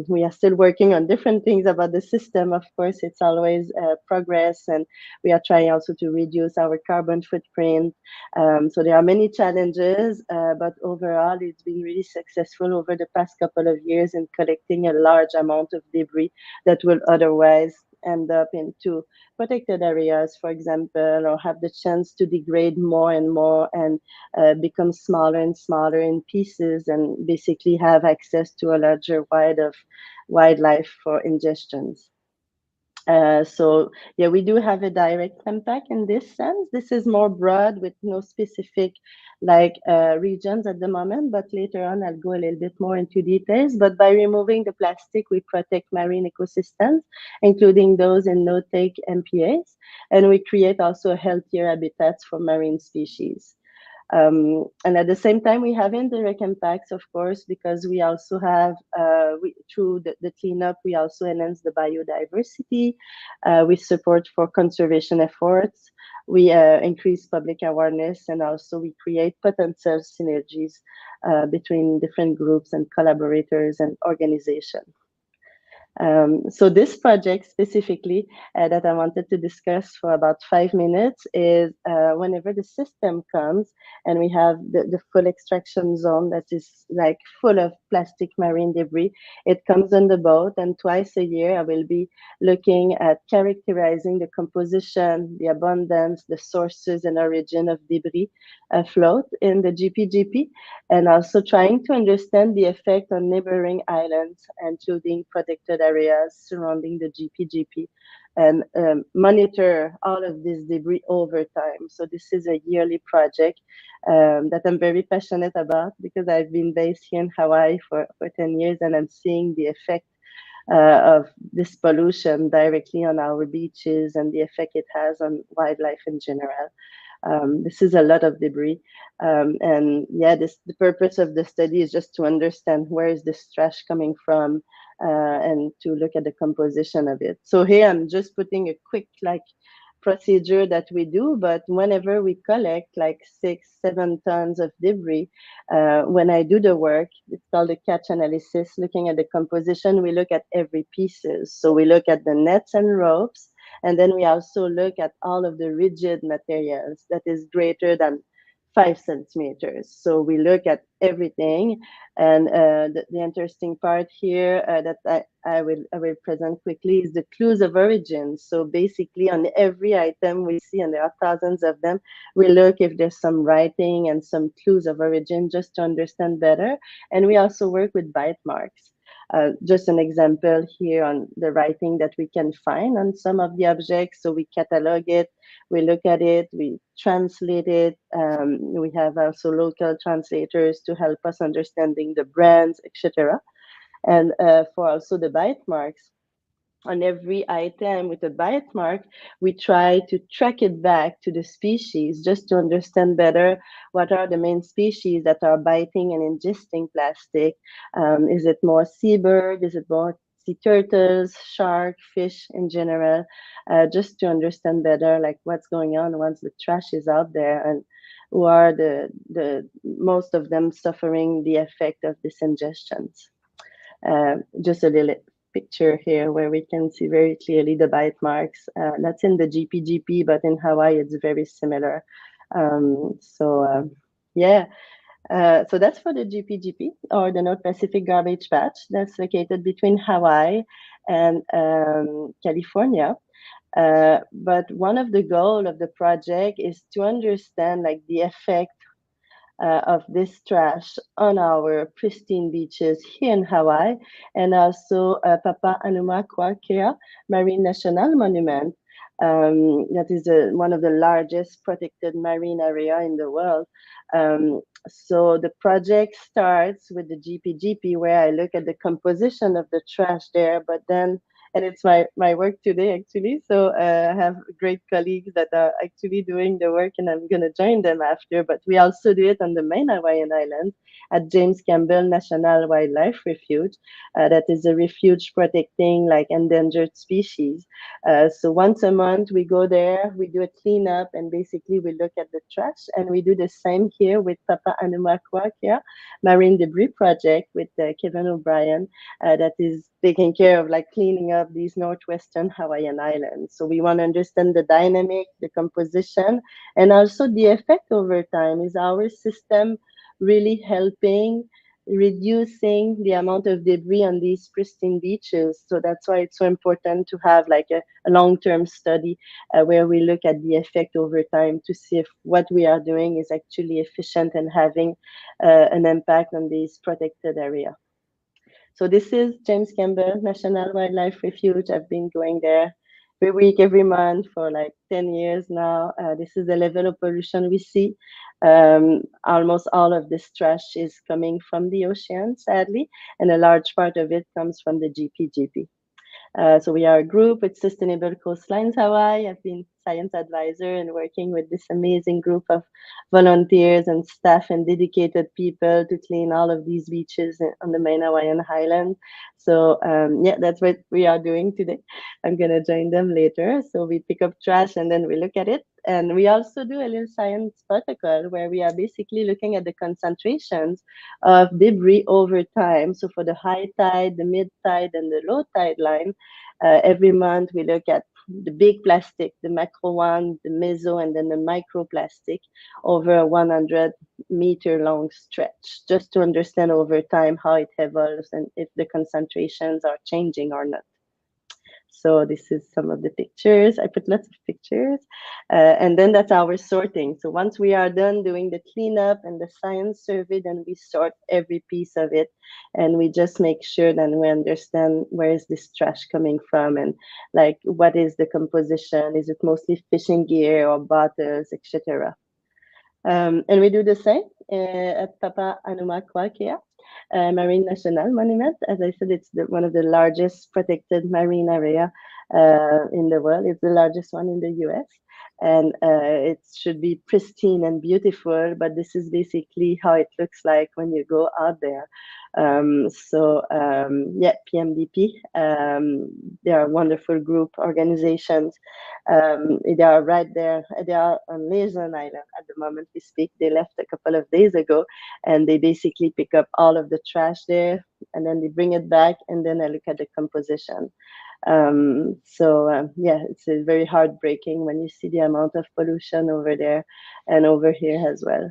we are still working on different things about the system. Of course, it's always progress, and we are trying also to reduce our carbon footprint. So there are many challenges, but overall, it's been really successful over the past couple of years in collecting a large amount of debris that will otherwise end up into protected areas, for example, or have the chance to degrade more and more and become smaller and smaller in pieces and basically have access to a larger wide of wildlife for ingestions. So yeah, we do have a direct impact in this sense. This is more broad with no specific like regions at the moment, but later on I'll go a little bit more into details. But by removing the plastic, we protect marine ecosystems, including those in no-take MPAs, and we create also healthier habitats for marine species. And at the same time, we have indirect impacts, of course, because we also have, through the cleanup, we also enhance the biodiversity. We support for conservation efforts. We increase public awareness, and also we create potential synergies between different groups and collaborators and organizations. So this project specifically that I wanted to discuss for about 5 minutes is whenever the system comes and we have the full extraction zone that is like full of plastic marine debris, it comes on the boat, and twice a year I will be looking at characterizing the composition, the abundance, the sources and origin of debris afloat in the GPGP, and also trying to understand the effect on neighboring islands, including protected areas surrounding the GPGP, and monitor all of this debris over time. So this is a yearly project that I'm very passionate about because I've been based here in Hawaii for 10 years, and I'm seeing the effect of this pollution directly on our beaches and the effect it has on wildlife in general. This is a lot of debris. And yeah, the purpose of the study is just to understand where is this trash coming from, and to look at the composition of it. So here I'm just putting a quick procedure that we do, but whenever we collect 6-7 tons of debris, when I do the work, it's called a catch analysis. Looking at the composition, we look at every pieces. So we look at the nets and ropes, and then we also look at all of the rigid materials that is greater than 5 centimeters. So we look at everything. And the interesting part here that I will present quickly is the clues of origin. So basically on every item we see, and there are thousands of them, we look if there's some writing and some clues of origin just to understand better. And we also work with bite marks. Just an example here on the writing that we can find on some of the objects. So we catalog it, we look at it, we translate it. We have also local translators to help us understanding the brands, etc. And for also the bite marks, on every item with a bite mark, we try to track it back to the species just to understand better what are the main species that are biting and ingesting plastic. Is it more seabird? Is it more sea turtles, shark, fish in general? Just to understand better what's going on once the trash is out there, and who are the most of them suffering the effect of this ingestions. Just a little picture here where we can see very clearly the bite marks. That's in the GPGP, but in Hawaii it's very similar. Yeah. So that's for the GPGP, or the North Pacific Garbage Patch, that's located between Hawaii and California. But one of the goals of the project is to understand the effect of this trash on our pristine beaches here in Hawaii, and also Papahanaumokuakea Marine National Monument. That is one of the largest protected marine area in the world. So the project starts with the GPGP, where I look at the composition of the trash there, but then, and it's my work today actually. So I have great colleagues that are actually doing the work, and I'm gonna join them after. But we also do it on the main Hawaiian Islands at James Campbell National Wildlife Refuge. That is a refuge protecting endangered species. So once a month we go there, we do a cleanup, and basically we look at the trash. And we do the same here with Papahanaumokuakea Marine Debris Project with Kevin O'Brien, that is taking care of cleaning up these northwestern Hawaiian Islands. So we want to understand the dynamic, the composition, and also the effect over time. Is our system really helping reducing the amount of debris on these pristine beaches? So that's why it's so important to have a long-term study where we look at the effect over time to see if what we are doing is actually efficient and having an impact on these protected area. So this is James Campbell National Wildlife Refuge. I've been going there every week, every month for 10 years now. This is the level of pollution we see. Almost all of this trash is coming from the ocean, sadly, and a large part of it comes from the GPGP. So we are a group with Sustainable Coastlines Hawaii. I've been science advisor and working with this amazing group of volunteers and staff and dedicated people to clean all of these beaches on the main Hawaiian Island. So yeah, that's what we are doing today. I'm gonna join them later. So we pick up trash and then we look at it. And we also do a little science protocol where we are basically looking at the concentrations of debris over time. So for the high tide, the mid tide, and the low tide line, every month we look at the big plastic, the macro one, the meso, and then the microplastic over a 100-meter long stretch, just to understand over time how it evolves and if the concentrations are changing or not. So this is some of the pictures. I put lots of pictures. And then that's our sorting. So once we are done doing the cleanup and the science survey, then we sort every piece of it. And we just make sure that we understand where is this trash coming from and what is the composition? Is it mostly fishing gear or bottles, etc. And we do the same at Papahanaumokuakea Marine National Monument. As I said, it's one of the largest protected marine area in the world. It's the largest one in the US. and it should be pristine and beautiful, but this is basically how it looks like when you go out there. Yeah, PMDP, they are a wonderful group organizations. They are right there. They are on Liaison Island at the moment we speak. They left a couple of days ago, and they basically pick up all of the trash there, and then they bring it back, and then I look at the composition. Yeah, it's very heartbreaking when you see the amount of pollution over there and over here as well.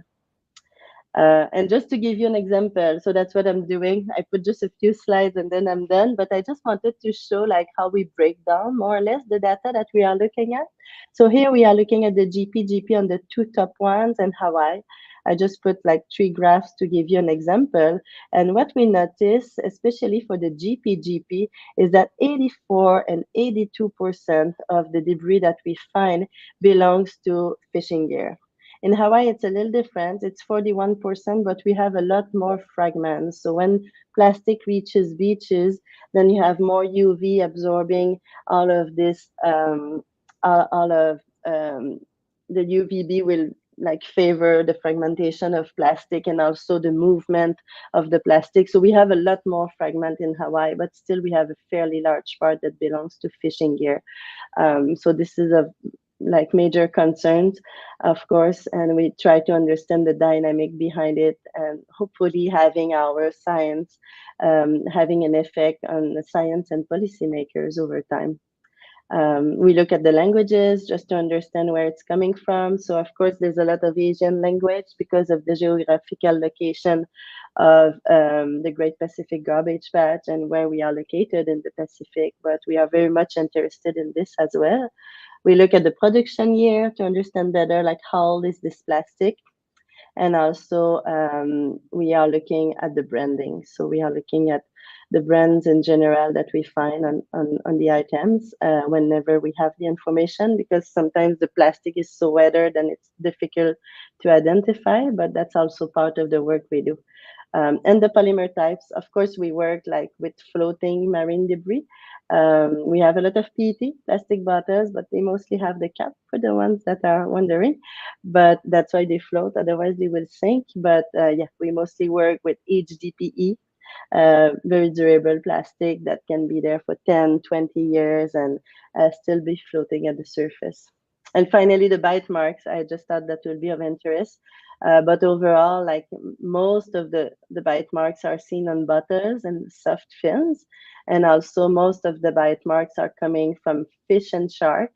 And just to give you an example, so that's what I'm doing. I put just a few slides and then I'm done, but I just wanted to show like how we break down more or less the data that we are looking at. So here we are looking at the GPGP on the two top ones and Hawaii. I just put like 3 graphs to give you an example. And what we notice, especially for the GPGP, is that 84 and 82% of the debris that we find belongs to fishing gear. In Hawaii, it's a little different. It's 41%, but we have a lot more fragments. So when plastic reaches beaches, then you have more UV absorbing all of this, the UVB will like favor the fragmentation of plastic and also the movement of the plastic. So we have a lot more fragment in Hawaii, but still we have a fairly large part that belongs to fishing gear. So this is a like major concerns, of course, and we try to understand the dynamic behind it, and hopefully having our science having an effect on the science and policymakers over time. We look at the languages just to understand where it's coming from. So of course, there's a lot of Asian language because of the geographical location of the Great Pacific Garbage Patch and where we are located in the Pacific, but we are very much interested in this as well. We look at the production year to understand better, like how old is this plastic? And also we are looking at the branding. So we are looking at the brands in general that we find on the items whenever we have the information, because sometimes the plastic is so weathered and it's difficult to identify, but that's also part of the work we do. And the polymer types, of course, we work like with floating marine debris. We have a lot of PET, plastic bottles, but they mostly have the cap for the ones that are wondering. But that's why they float, otherwise they will sink. But yeah, we mostly work with HDPE, very durable plastic that can be there for 10, 20 years and still be floating at the surface. And finally, the bite marks, I just thought that would be of interest. But overall, like most of the bite marks are seen on bottles and soft fins. And also most of the bite marks are coming from fish and shark,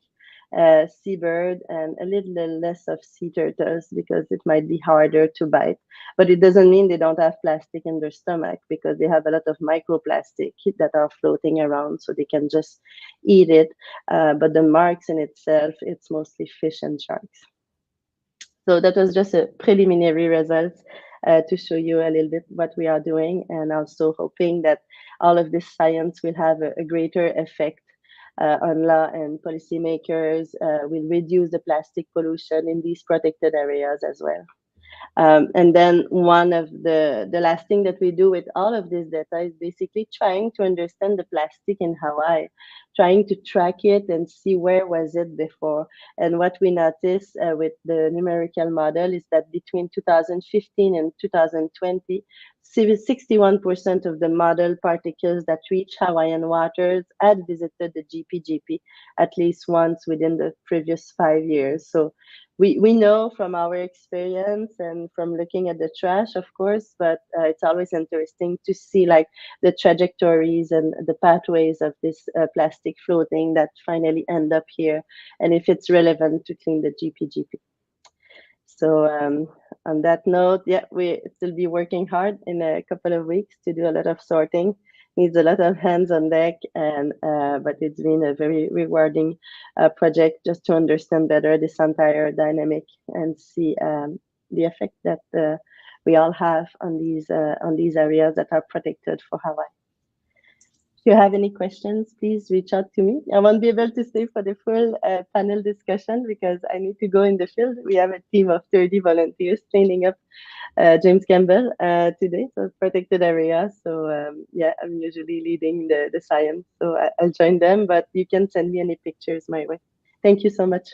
seabird, and a little less of sea turtles because it might be harder to bite. But it doesn't mean they don't have plastic in their stomach, because they have a lot of microplastic that are floating around, so they can just eat it. But the marks in itself, it's mostly fish and sharks. So that was just a preliminary results to show you a little bit what we are doing, and also hoping that all of this science will have a greater effect on law and policymakers, will reduce the plastic pollution in these protected areas as well. And then one of the last thing that we do with all of this data is basically trying to understand the plastic in Hawaii, trying to track it and see where was it before. And what we notice with the numerical model is that between 2015 and 2020, 61% of the model particles that reach Hawaiian waters had visited the GPGP at least once within the previous 5 years. So we know from our experience and from looking at the trash, of course, but it's always interesting to see like the trajectories and the pathways of this plastic floating that finally end up here, and if it's relevant to clean the GPGP. So on that note, yeah, we still be working hard in a couple of weeks to do a lot of sorting. Needs a lot of hands on deck, and but it's been a very rewarding project just to understand better this entire dynamic and see the effect that we all have on these areas that are protected for Hawaii. If you have any questions, please reach out to me. I won't be able to stay for the full panel discussion because I need to go in the field. We have a team of 30 volunteers training up James Campbell today, so protected areas. So yeah, I'm usually leading the science, so I'll join them, but you can send me any pictures my way. Thank you so much.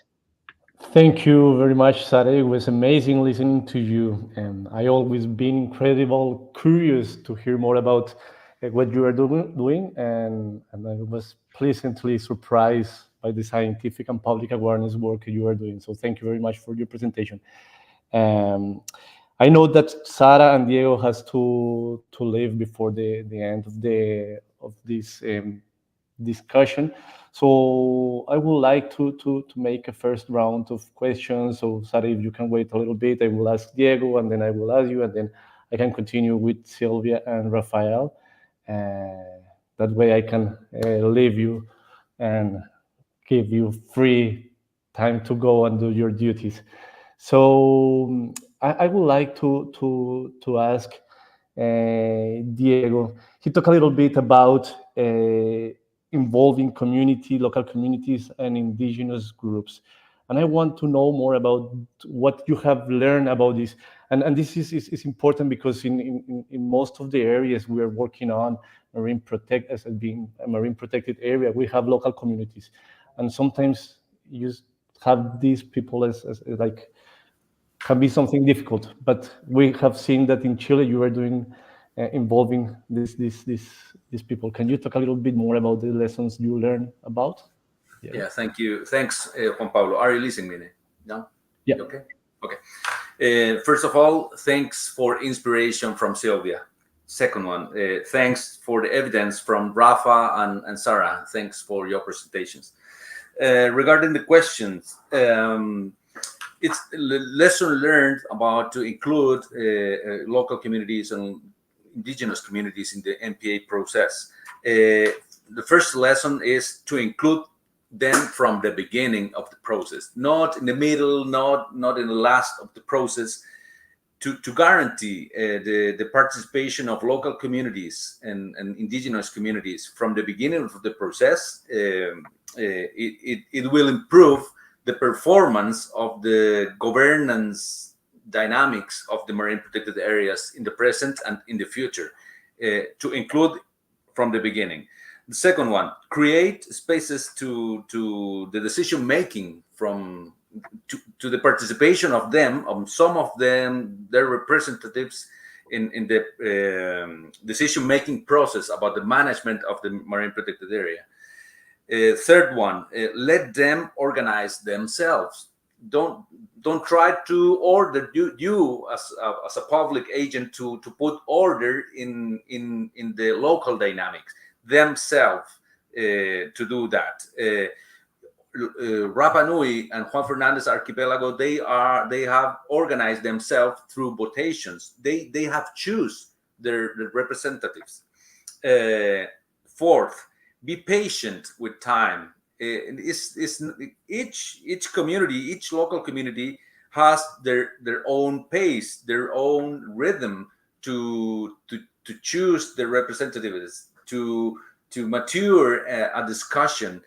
Thank you very much, Sara. It was amazing listening to you, and I always been incredible curious to hear more about what you are doing, and I was pleasantly surprised by the scientific and public awareness work you are doing. So thank you very much for your presentation. Um, I know that Sara and Diego has to leave before the end of this discussion. So I would like to make a first round of questions. So Sara, if you can wait a little bit, I will ask Diego, and then I will ask you, and then I can continue with Sylvia and Rafael. That way I can leave you and give you free time to go and do your duties. So I would like to ask Diego. He talked a little bit about involving community, local communities, and indigenous groups. And I want to know more about what you have learned about this. And this is important because in most of the areas we are working on, as being a marine protected area, we have local communities. And sometimes you have these people as like, can be something difficult. But we have seen that in Chile you are doing involving these people. Can you talk a little bit more about the lessons you learned about? Yeah, thank you. Thanks, Juan Pablo. Are you listening, Mine? No? Yeah. Okay. First of all, thanks for inspiration from Sylvia. Second one, thanks for the evidence from Rafa and Sara. Thanks for your presentations. Regarding the questions, it's a lesson learned about to include local communities and indigenous communities in the MPA process. The first lesson is to include them from the beginning of the process, not in the middle, not in the last of the process, to guarantee the participation of local communities and indigenous communities from the beginning of the process. It will improve the performance of the governance dynamics of the marine protected areas in the present and in the future, to include from the beginning. The second one, create spaces to the decision making to the participation of them, of some of them, their representatives in the decision making process about the management of the marine protected area. Third one, let them organize themselves. Don't try to order you as a public agent to put order in the local dynamics themselves to do that. Rapa Nui and Juan Fernandez Archipelago, they have organized themselves through votations. They have choose their representatives. Fourth, be patient with time. Each community, each local community has their own pace, their own rhythm to choose their representatives, to mature a discussion.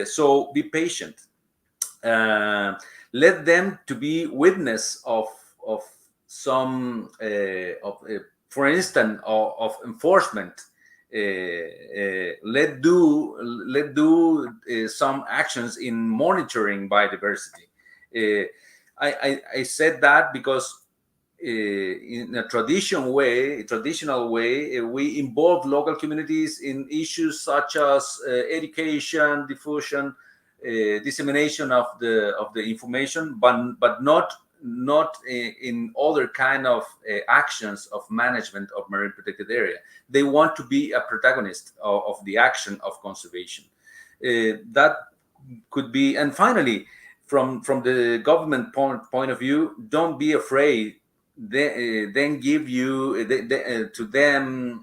So be patient. Let them to be witness of some for instance of enforcement. Let do some actions in monitoring biodiversity. I said that because in a traditional way, we involve local communities in issues such as education, diffusion, dissemination of the information, but not in other kind of actions of management of marine protected area. They want to be a protagonist of the action of conservation. That could be, and finally, from the government point of view, don't be afraid. Then give you to them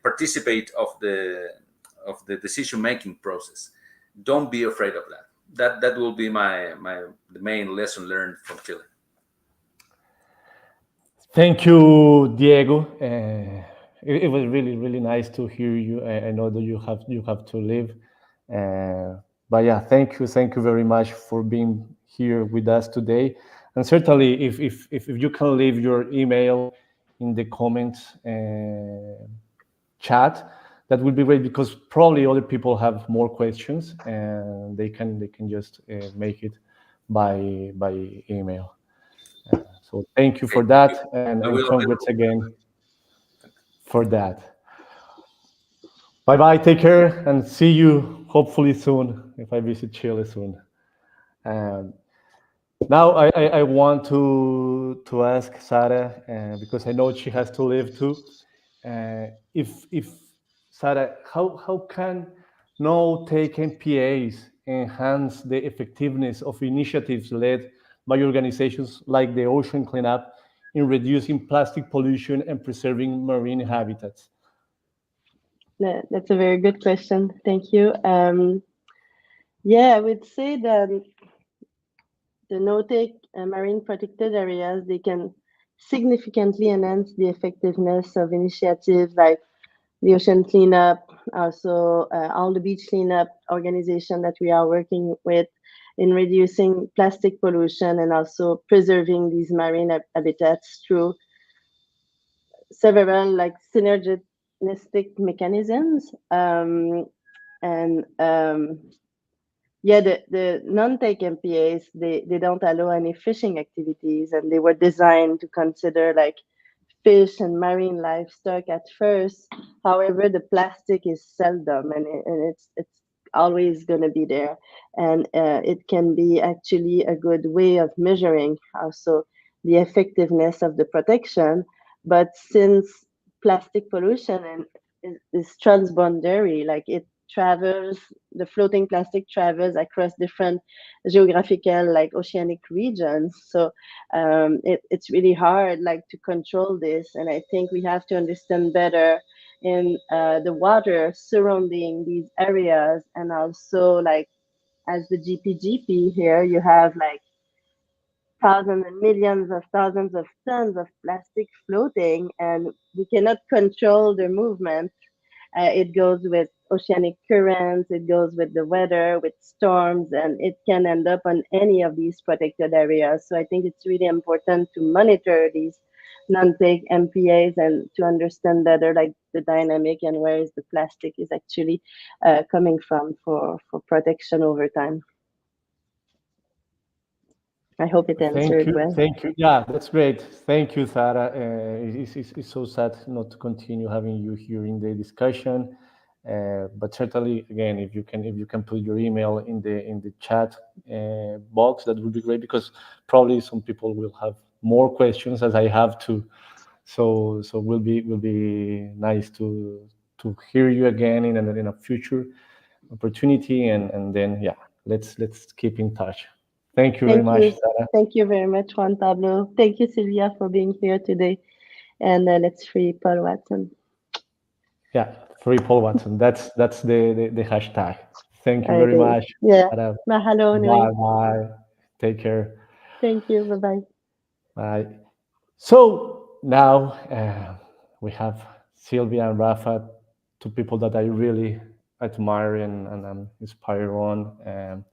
participate of the decision making process. Don't be afraid of that. That will be the main lesson learned from Chile. Thank you, Diego. It was really nice to hear you. I know that you have to leave, but yeah, thank you very much for being here with us today. And certainly, if you can leave your email in the comments chat, that would be great, because probably other people have more questions and they can just make it by email. So thank you for Okay, thank that, you. and, I and will. congrats again for that. Bye bye, take care, and see you hopefully soon if I visit Chile soon. Um, Now I want to ask Sarah because I know she has to leave too. If Sarah, how can no take MPAs enhance the effectiveness of initiatives led by organizations like the Ocean Cleanup in reducing plastic pollution and preserving marine habitats? That's a very good question. Thank you. Yeah, I would say that the no-take marine protected areas, they can significantly enhance the effectiveness of initiatives like the ocean cleanup, also all the beach cleanup organization that we are working with in reducing plastic pollution and also preserving these marine habitats through several like synergistic mechanisms. And Yeah, the non-take MPAs, they don't allow any fishing activities, and they were designed to consider like fish and marine livestock at first. However, the plastic is seldom, and it's always going to be there, and it can be actually a good way of measuring also the effectiveness of the protection. But since plastic pollution is transboundary, like it travels, the floating plastic travels across different geographical like oceanic regions. So it's really hard like to control this, and I think we have to understand better in the water surrounding these areas, and also like as the GPGP here, you have like thousands and millions of thousands of tons of plastic floating, and we cannot control their movement. It goes with oceanic currents, it goes with the weather, with storms, and it can end up on any of these protected areas. So I think it's really important to monitor these non-take MPAs and to understand better like the dynamic and where is the plastic is actually coming from for protection over time. I hope it Thank answered you. well. Thank you. Yeah, that's great. Thank you, Sarah. It's so sad not to continue having you here in the discussion, but certainly, again, if you can put your email in the chat box, that would be great because probably some people will have more questions as I have to. So will be nice to hear you again in a future opportunity, and then yeah, let's keep in touch. Thank you very Thank much, you. Sarah. Thank you very much, Juan Pablo. Thank you, Sylvia, for being here today. And let's free Paul Watson. Yeah, free Paul Watson. That's the hashtag. Thank you very It is. much. Yeah. Sarah. Mahalo, Bye Nui. bye. Take care. Thank you. Bye-bye. Bye. So now we have Sylvia and Rafa, two people that I really admire and I'm inspired on.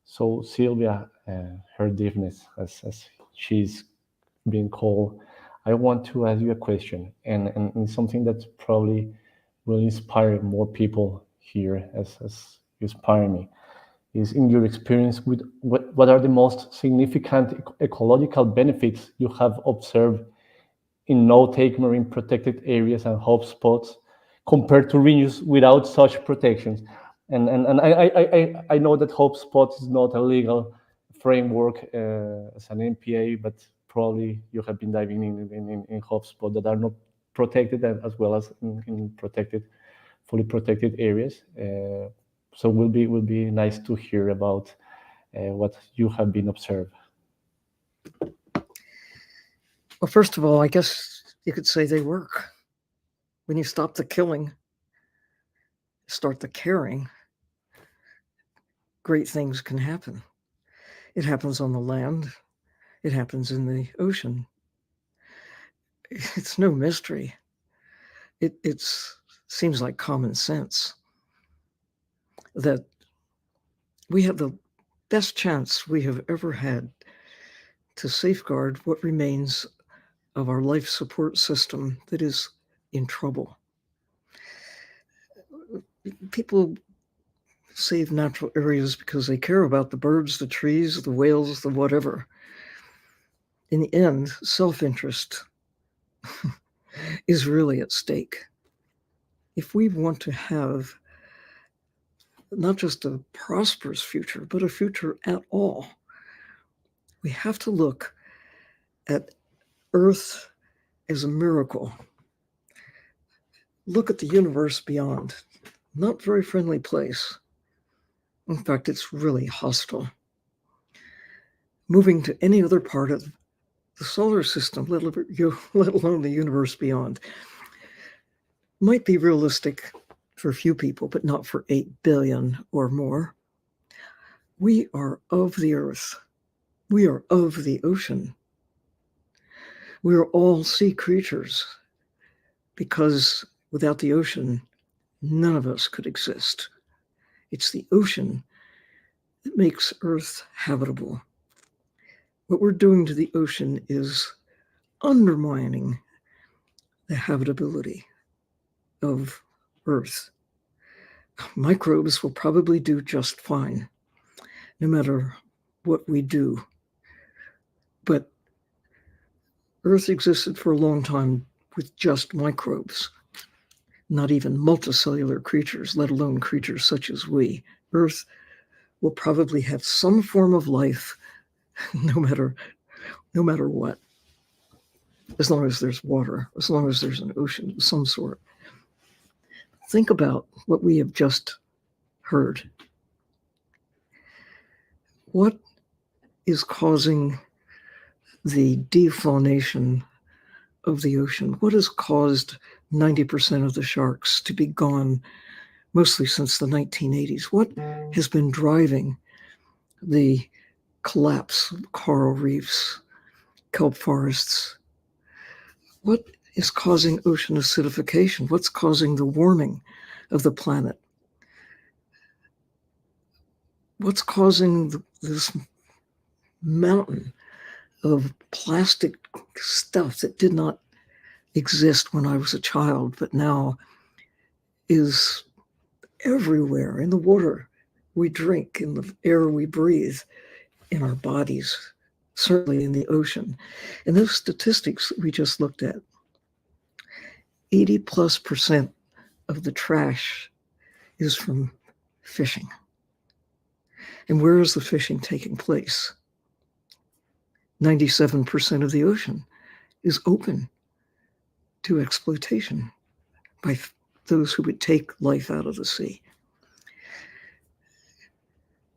So Sylvia, her deafness, as she's being called, I want to ask you a question, and something that probably will inspire more people here as you inspire me. Is in your experience with what are the most significant ecological benefits you have observed in no-take marine protected areas and hotspots compared to reuse without such protections? And I know that hotspots is not a legal framework as an MPA, but probably you have been diving in hotspots that are not protected as well as in protected, fully protected areas. So will be nice to hear about what you have been observed. Well, first of all, I guess you could say they work. When you stop the killing, start the caring, great things can happen. It happens on the land, it happens in the ocean. It's no mystery. It seems like common sense that we have the best chance we have ever had to safeguard what remains of our life support system that is in trouble. People save natural areas because they care about the birds, the trees, the whales, the whatever. In the end, self-interest is really at stake. If we want to have not just a prosperous future, but a future at all, we have to look at Earth as a miracle. Look at the universe beyond. Not very friendly place. In fact, it's really hostile. Moving to any other part of the solar system, let alone the universe beyond, might be realistic for a few people, but not for 8 billion or more. We are of the earth. We are of the ocean. We are all sea creatures because without the ocean, none of us could exist. It's the ocean that makes Earth habitable. What we're doing to the ocean is undermining the habitability of Earth. Microbes will probably do just fine, no matter what we do. But Earth existed for a long time with just microbes, not even multicellular creatures, let alone creatures such as we. Earth will probably have some form of life, no matter what, as long as there's water, as long as there's an ocean of some sort. Think about what we have just heard. What is causing the defaunation of the ocean? What has caused 90% of the sharks to be gone, mostly since the 1980s? What has been driving the collapse of coral reefs, kelp forests? What is causing ocean acidification? What's causing the warming of the planet? What's causing this mountain of plastic stuff that did not exist when I was a child, but now is everywhere in the water we drink, in the air we breathe, in our bodies, certainly in the ocean. And those statistics we just looked at, 80+% of the trash is from fishing. And where is the fishing taking place? 97% of the ocean is open to exploitation by those who would take life out of the sea.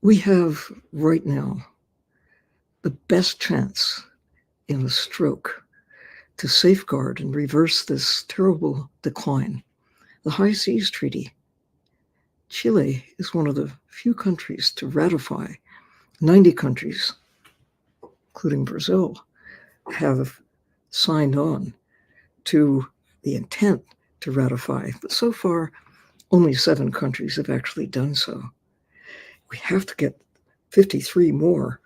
We have right now the best chance in a stroke to safeguard and reverse this terrible decline. The High Seas Treaty. Chile is one of the few countries to ratify. 90 countries, including Brazil, have signed on to the intent to ratify, but so far only 7 countries have actually done so. We have to get 53 more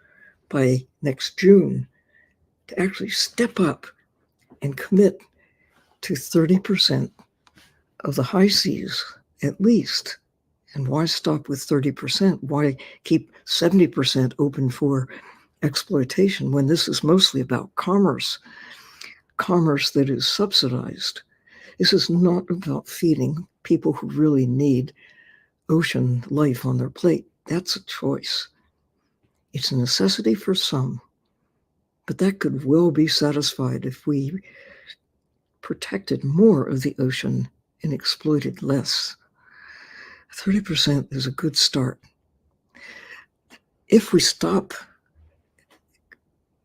by next June to actually step up and commit to 30% of the high seas at least. And why stop with 30%? Why keep 70% open for exploitation when this is mostly about commerce that is subsidized? This is not about feeding people who really need ocean life on their plate. That's a choice. It's a necessity for some, but that could well be satisfied if we protected more of the ocean and exploited less. 30% is a good start. If we stop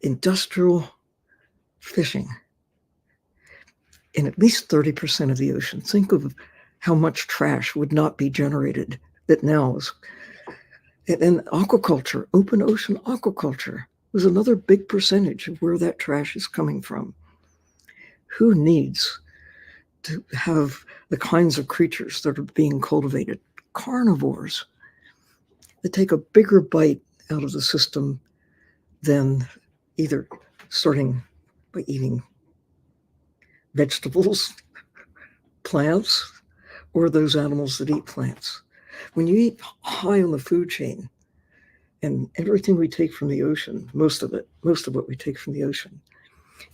industrial fishing in at least 30% of the ocean, think of how much trash would not be generated that now is. And aquaculture, open ocean aquaculture, was another big percentage of where that trash is coming from. Who needs to have the kinds of creatures that are being cultivated? Carnivores that take a bigger bite out of the system than either starting by eating vegetables, plants, or those animals that eat plants. When you eat high on the food chain, and everything we take from the ocean, most of what we take from the ocean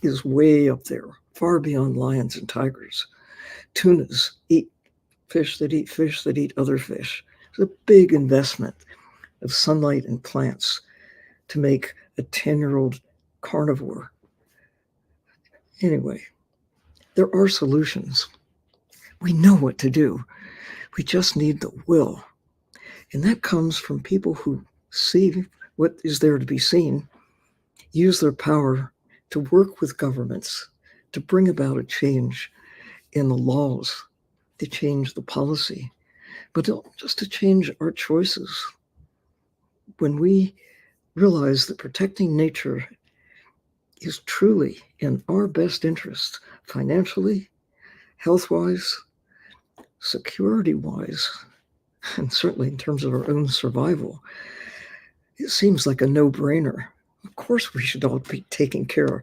is way up there, far beyond lions and tigers. Tunas eat fish that eat other fish. It's a big investment of sunlight and plants to make a 10-year-old carnivore. Anyway, there are solutions. We know what to do. We just need the will. And that comes from people who see what is there to be seen, use their power to work with governments to bring about a change in the laws, to change the policy, but just to change our choices. When we realize that protecting nature is truly in our best interest, financially, health-wise, security-wise, and certainly in terms of our own survival, it seems like a no-brainer. Of course, we should all be taking care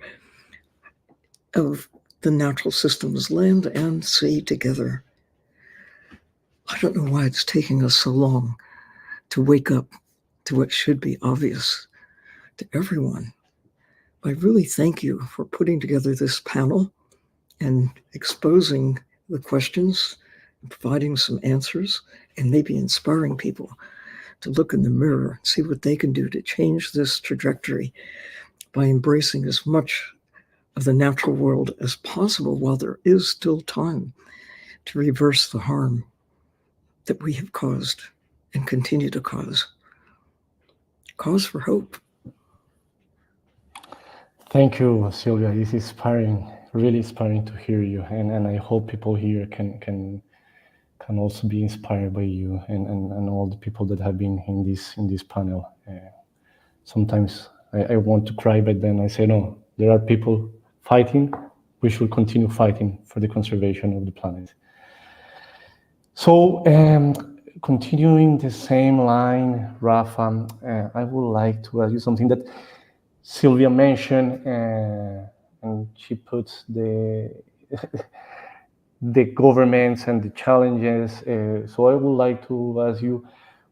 of the natural systems, land and sea together. I don't know why it's taking us so long to wake up to what should be obvious to everyone. I really thank you for putting together this panel and exposing the questions, and providing some answers, and maybe inspiring people to look in the mirror and see what they can do to change this trajectory by embracing as much of the natural world as possible while there is still time to reverse the harm that we have caused and continue to cause. Cause for hope. Thank you, Sylvia. It's inspiring, really inspiring to hear you. And I hope people here can also be inspired by you and all the people that have been in this panel. Sometimes I want to cry, but then I say, no, there are people fighting. We should continue fighting for the conservation of the planet. So continuing the same line, Rafa, I would like to ask you something that Sylvia mentioned, and she puts the governments and the challenges. So I would like to ask you,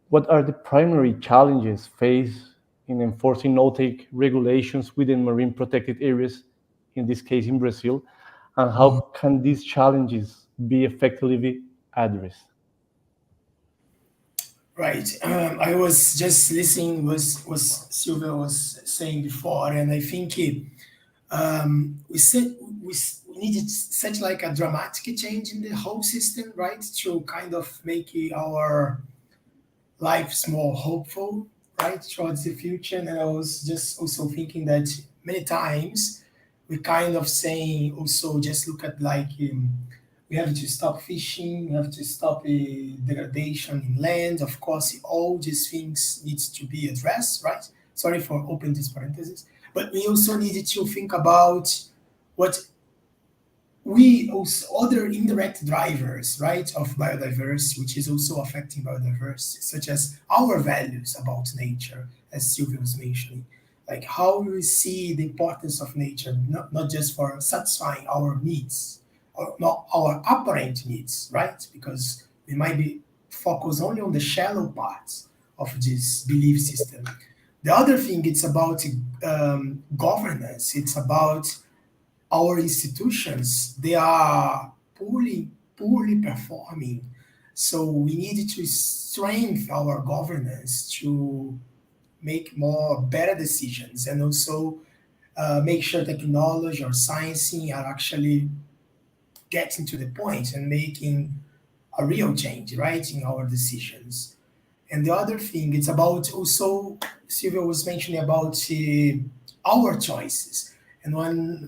what are the primary challenges faced in enforcing no-take regulations within marine protected areas, in this case in Brazil, and how can these challenges be effectively addressed? Right. I was just listening what Sylvia was saying before, and I think we needed such like a dramatic change in the whole system, right, to kind of make our lives more hopeful, right, towards the future. And I was just also thinking that many times we kind of saying also just look at like we have to stop fishing, we have to stop degradation in land. Of course, all these things needs to be addressed, right? Sorry for opening this parenthesis. But we also needed to think about what we also other indirect drivers, right, of biodiversity, which is also affecting biodiversity, such as our values about nature, as Sylvia was mentioning. Like how we see the importance of nature, not just for satisfying our needs, or not our apparent needs, right? Because we might be focused only on the shallow parts of this belief system. The other thing, it's about governance. It's about our institutions. They are poorly performing. So we need to strengthen our governance to make more better decisions, and also make sure technology or science are actually getting to the point and making a real change, right, in our decisions. And the other thing, it's about also, Sylvia was mentioning about our choices. And when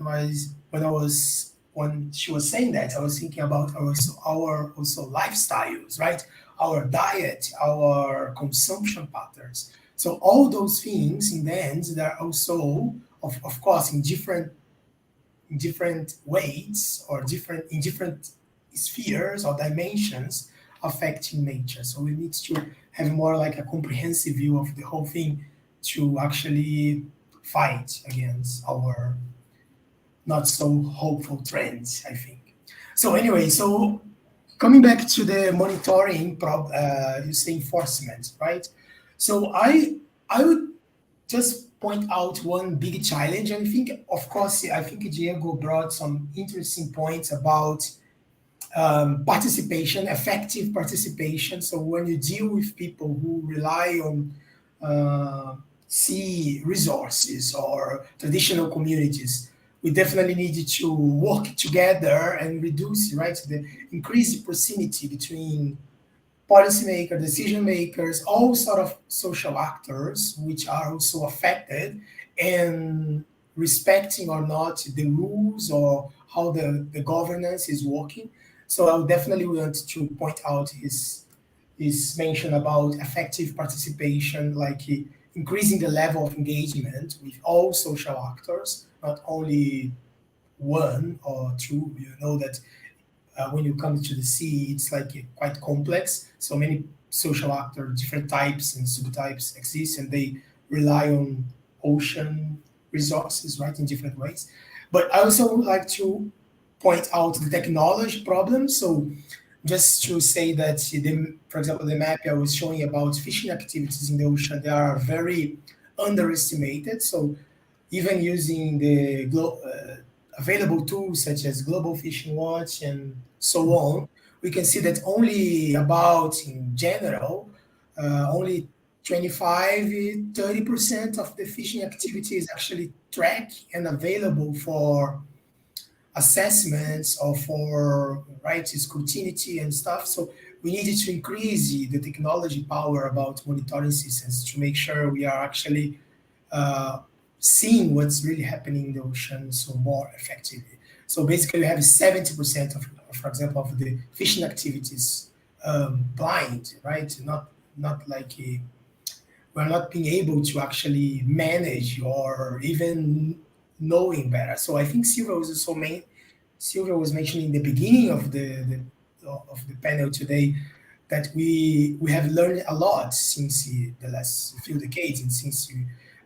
she was saying that, I was thinking about our lifestyles, right? Our diet, our consumption patterns. So all those things in the end, they're also, of course, in different ways or in different spheres or dimensions affecting nature. So we need to have more like a comprehensive view of the whole thing to actually fight against our not so hopeful trends, I think. So anyway, so coming back to the monitoring, you say enforcement, right? So I would just point out one big challenge, and I think, of course, I think Diego brought some interesting points about participation, effective participation. So when you deal with people who rely on sea resources or traditional communities, we definitely need to work together and reduce, right, the increased proximity between policymakers, decision makers, all sort of social actors which are also affected, and respecting or not the rules or how the governance is working. So I would definitely want to point out his mention about effective participation, like increasing the level of engagement with all social actors, not only one or two. You know that when you come to the sea, it's like quite complex. So many social actors, different types and subtypes exist, and they rely on ocean resources, right, in different ways. But I also would like to point out the technology problem. So just to say that, for example, the map I was showing about fishing activities in the ocean, they are very underestimated. So even using the available tools such as Global Fishing Watch and so on, we can see that only about, in general, only 25-30% of the fishing activity is actually tracked and available for assessments or for scrutiny and stuff. So we needed to increase the technology power about monitoring systems to make sure we are actually seeing what's really happening in the ocean so more effectively. So basically we have 70% of, for example, of the fishing activities blind, right? Not like we're not being able to actually manage or even knowing better. So I think Silvia was mentioning in the beginning of the panel today that we have learned a lot since the last few decades, and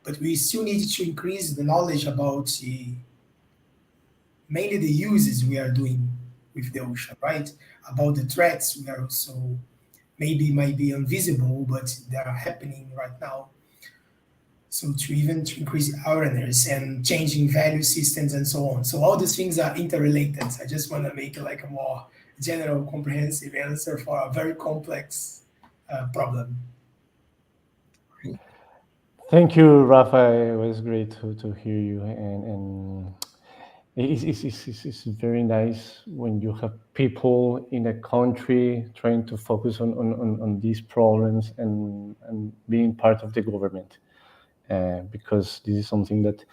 but we still need to increase the knowledge about mainly the uses we are doing with the ocean, right? About the threats we are also might be invisible, but they are happening right now. So to increase awareness and changing value systems and so on. So all these things are interrelated. I just want to make like a more general, comprehensive answer for a very complex problem. Thank you, Rafa. It was great to hear you, and it's very nice when you have people in a country trying to focus on these problems and being part of the government, because this is something that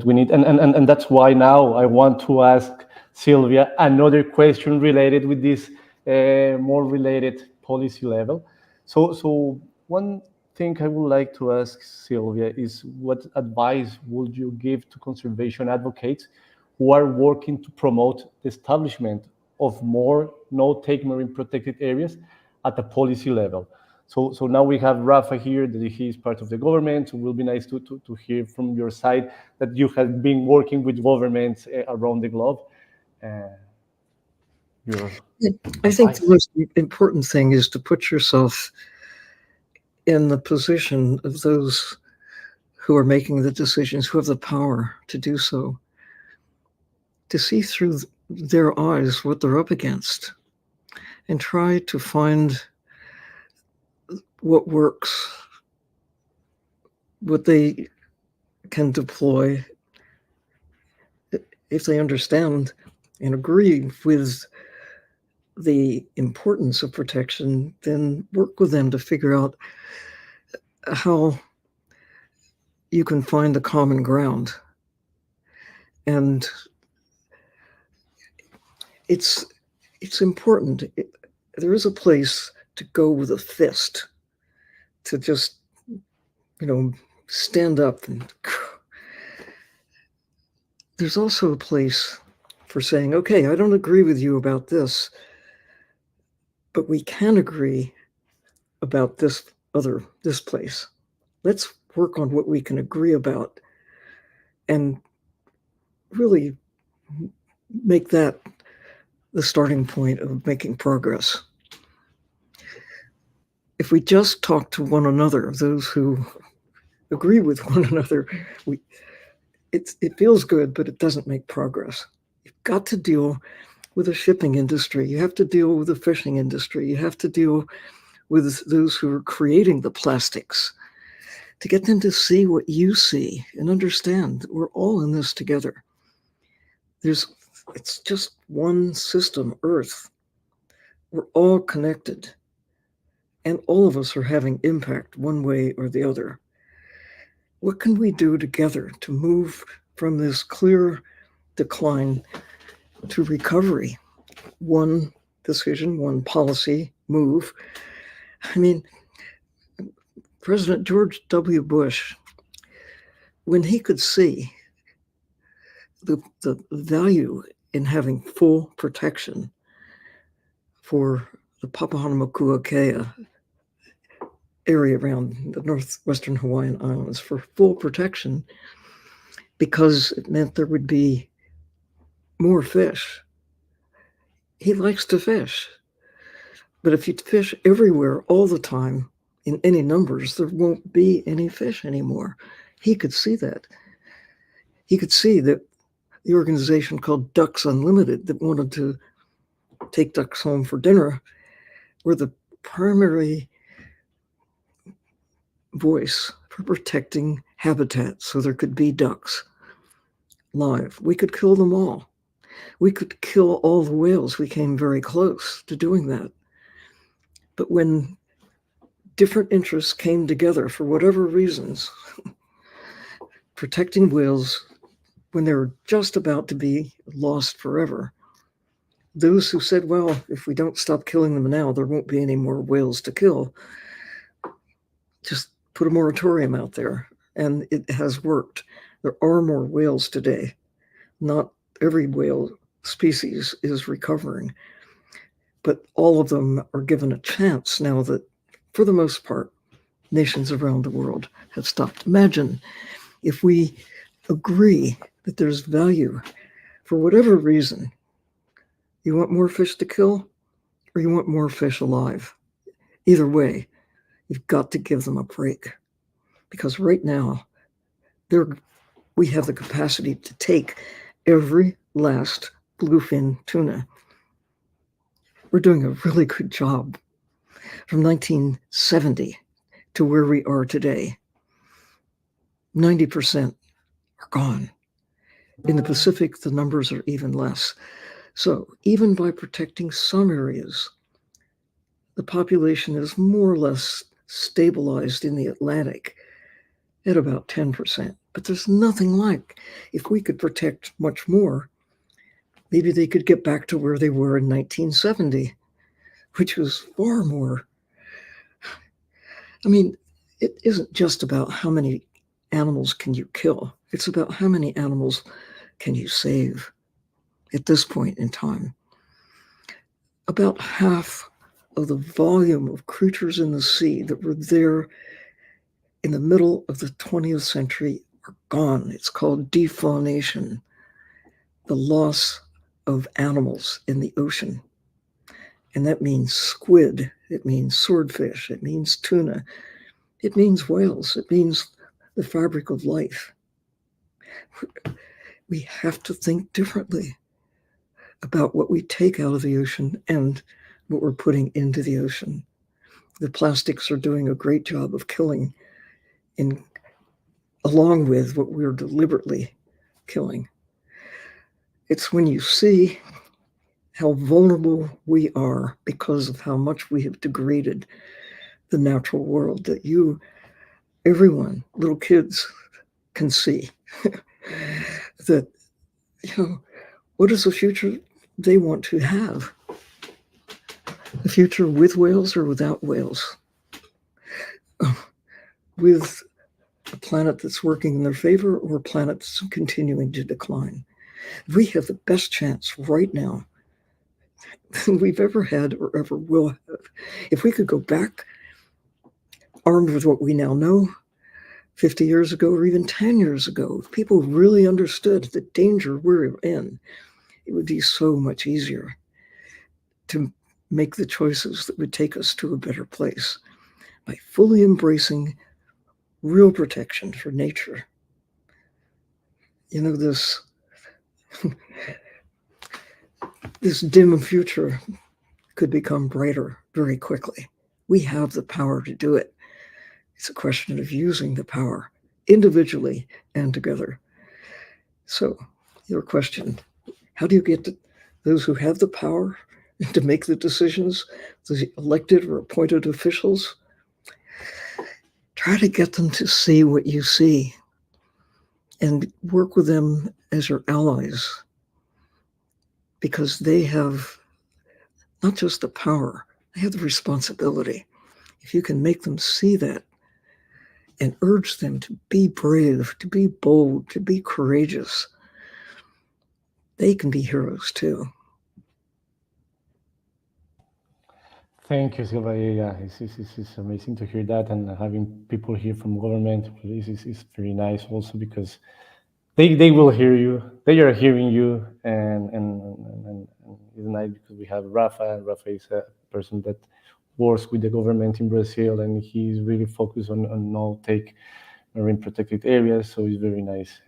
we need, and that's why now I want to ask Silvia another question related with this more related policy level. So one thing I would like to ask Silvia is, what advice would you give to conservation advocates who are working to promote the establishment of more no-take marine protected areas at the policy level? So now we have Rafa here, that he is part of the government. So it will be nice to hear from your side that you have been working with governments around the globe. I think the most important thing is to put yourself in the position of those who are making the decisions, who have the power to do so, to see through their eyes what they're up against and try to find what works, what they can deploy. If they understand and agree with the importance of protection, then work with them to figure out how you can find the common ground. And it's important. There is a place to go with a fist, to just, stand up. And there's also a place for saying, okay, I don't agree with you about this, but we can agree about this place. Let's work on what we can agree about and really make that the starting point of making progress. If we just talk to one another, those who agree with one another, it feels good, but it doesn't make progress. You've got to deal with the shipping industry. You have to deal with the fishing industry. You have to deal with those who are creating the plastics to get them to see what you see and understand that we're all in this together. It's just one system, Earth. We're all connected, and all of us are having impact one way or the other. What can we do together to move from this clear decline to recovery? One decision, one policy move. I mean, President George W. Bush, when he could see the value in having full protection for the Papahanaumokuakea area around the northwestern Hawaiian Islands, for full protection, because it meant there would be more fish. He likes to fish, but if you fish everywhere all the time in any numbers, there won't be any fish anymore. He could see that. He could see that the organization called Ducks Unlimited, that wanted to take ducks home for dinner, were the primary voice for protecting habitat so there could be ducks live. We could kill them all. We could kill all the whales. We came very close to doing that. But when different interests came together for whatever reasons, protecting whales when they were just about to be lost forever, those who said, well, if we don't stop killing them now, there won't be any more whales to kill, just put a moratorium out there, and it has worked. There are more whales today. Not every whale species is recovering, but all of them are given a chance now that, for the most part, nations around the world have stopped. Imagine if we agree that there's value for whatever reason. You want more fish to kill, or you want more fish alive? Either way, you've got to give them a break, because right now we have the capacity to take every last bluefin tuna. We're doing a really good job. From 1970 to where we are today, 90% are gone. In the Pacific, the numbers are even less. So even by protecting some areas, the population is more or less stabilized in the Atlantic at about 10%. But there's nothing like, if we could protect much more, maybe they could get back to where they were in 1970, which was far more. I mean, it isn't just about how many animals can you kill. It's about how many animals can you save at this point in time. About half of the volume of creatures in the sea that were there in the middle of the 20th century are gone. It's called defaunation, the loss of animals in the ocean. And that means squid, it means swordfish, it means tuna, it means whales, it means the fabric of life. We have to think differently about what we take out of the ocean and what we're putting into the ocean. The plastics are doing a great job of killing, along with what we're deliberately killing. It's when you see how vulnerable we are because of how much we have degraded the natural world that everyone, little kids, can see that, what is the future they want to have? The future with whales or without whales? With a planet that's working in their favor or a planet that's continuing to decline? We have the best chance right now than we've ever had or ever will have. If we could go back armed with what we now know 50 years ago or even 10 years ago, if people really understood the danger we're in, it would be so much easier. to make the choices that would take us to a better place by fully embracing real protection for nature. You know, this dim future could become brighter very quickly. We have the power to do it. It's a question of using the power individually and together. So, your question, how do you get to those who have the power to make the decisions, the elected or appointed officials? Try to get them to see what you see and work with them as your allies, because they have not just the power, they have the responsibility. If you can make them see that and urge them to be brave, to be bold, to be courageous, they can be heroes too. Thank you, Silva. Yeah, it's amazing to hear that, and having people here from government is very nice also, because they will hear you. They are hearing you, and it's nice because we have Rafa, and Rafa is a person that works with the government in Brazil, and he's really focused on now take marine protected areas. So it's very nice.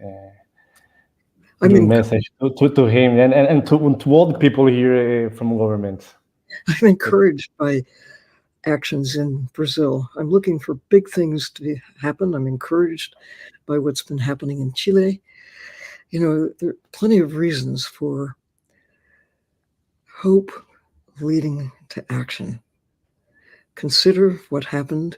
I mean, message to him and to all the people here from government. I'm encouraged by actions in Brazil. I'm looking for big things to happen. I'm encouraged by what's been happening in Chile. You know, there are plenty of reasons for hope leading to action. Consider what happened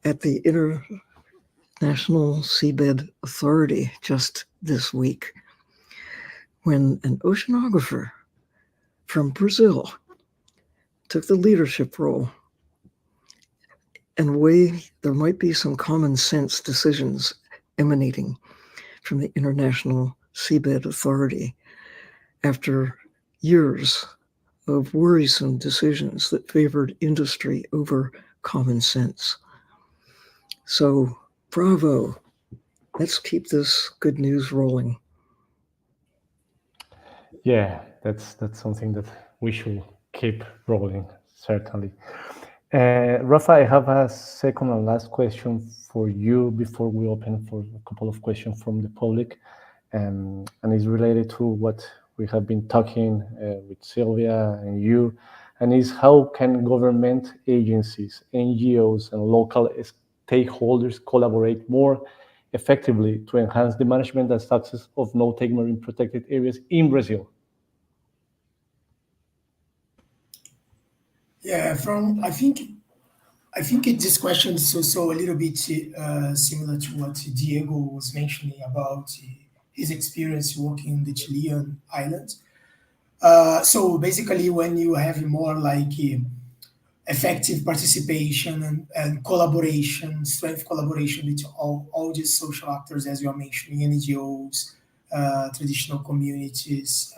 at the International Seabed Authority just this week, when an oceanographer from Brazil took the leadership role. And there might be some common sense decisions emanating from the International Seabed Authority after years of worrisome decisions that favored industry over common sense. So, bravo. Let's keep this good news rolling. Yeah, that's something that we should keep rolling, certainly. Rafa, I have a second and last question for you before we open for a couple of questions from the public, and it's related to what we have been talking with Sylvia and you, and is how can government agencies, NGOs, and local stakeholders collaborate more effectively to enhance the management and success of no-take marine protected areas in Brazil? Yeah, I think this question is also a little bit similar to what Diego was mentioning about his experience working in the Chilean islands. So basically, when you have more like effective participation and collaboration, strength collaboration with all these social actors, as you are mentioning, NGOs, traditional communities,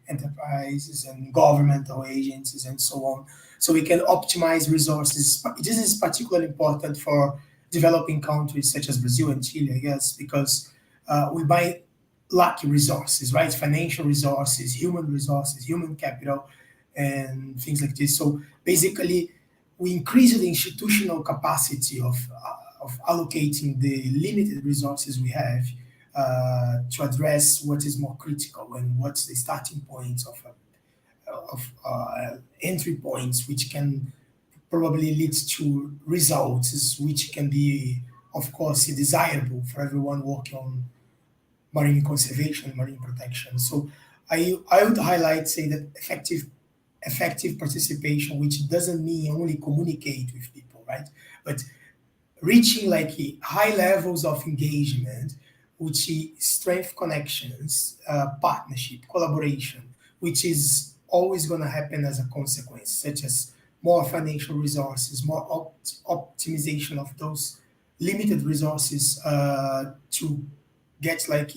enterprises, and governmental agencies, and so on. So we can optimize resources. This is particularly important for developing countries such as Brazil and Chile, I guess, because we might lack resources, right? Financial resources, human capital, and things like this. So basically, we increase the institutional capacity of allocating the limited resources we have to address what is more critical and what's the starting point of entry points, which can probably lead to results, which can be, of course, desirable for everyone working on marine conservation, marine protection. So I would highlight, say that effective participation, which doesn't mean only communicate with people, right? But reaching like high levels of engagement, which strength connections, partnership, collaboration, which is always going to happen as a consequence, such as more financial resources, more optimization of those limited resources to get like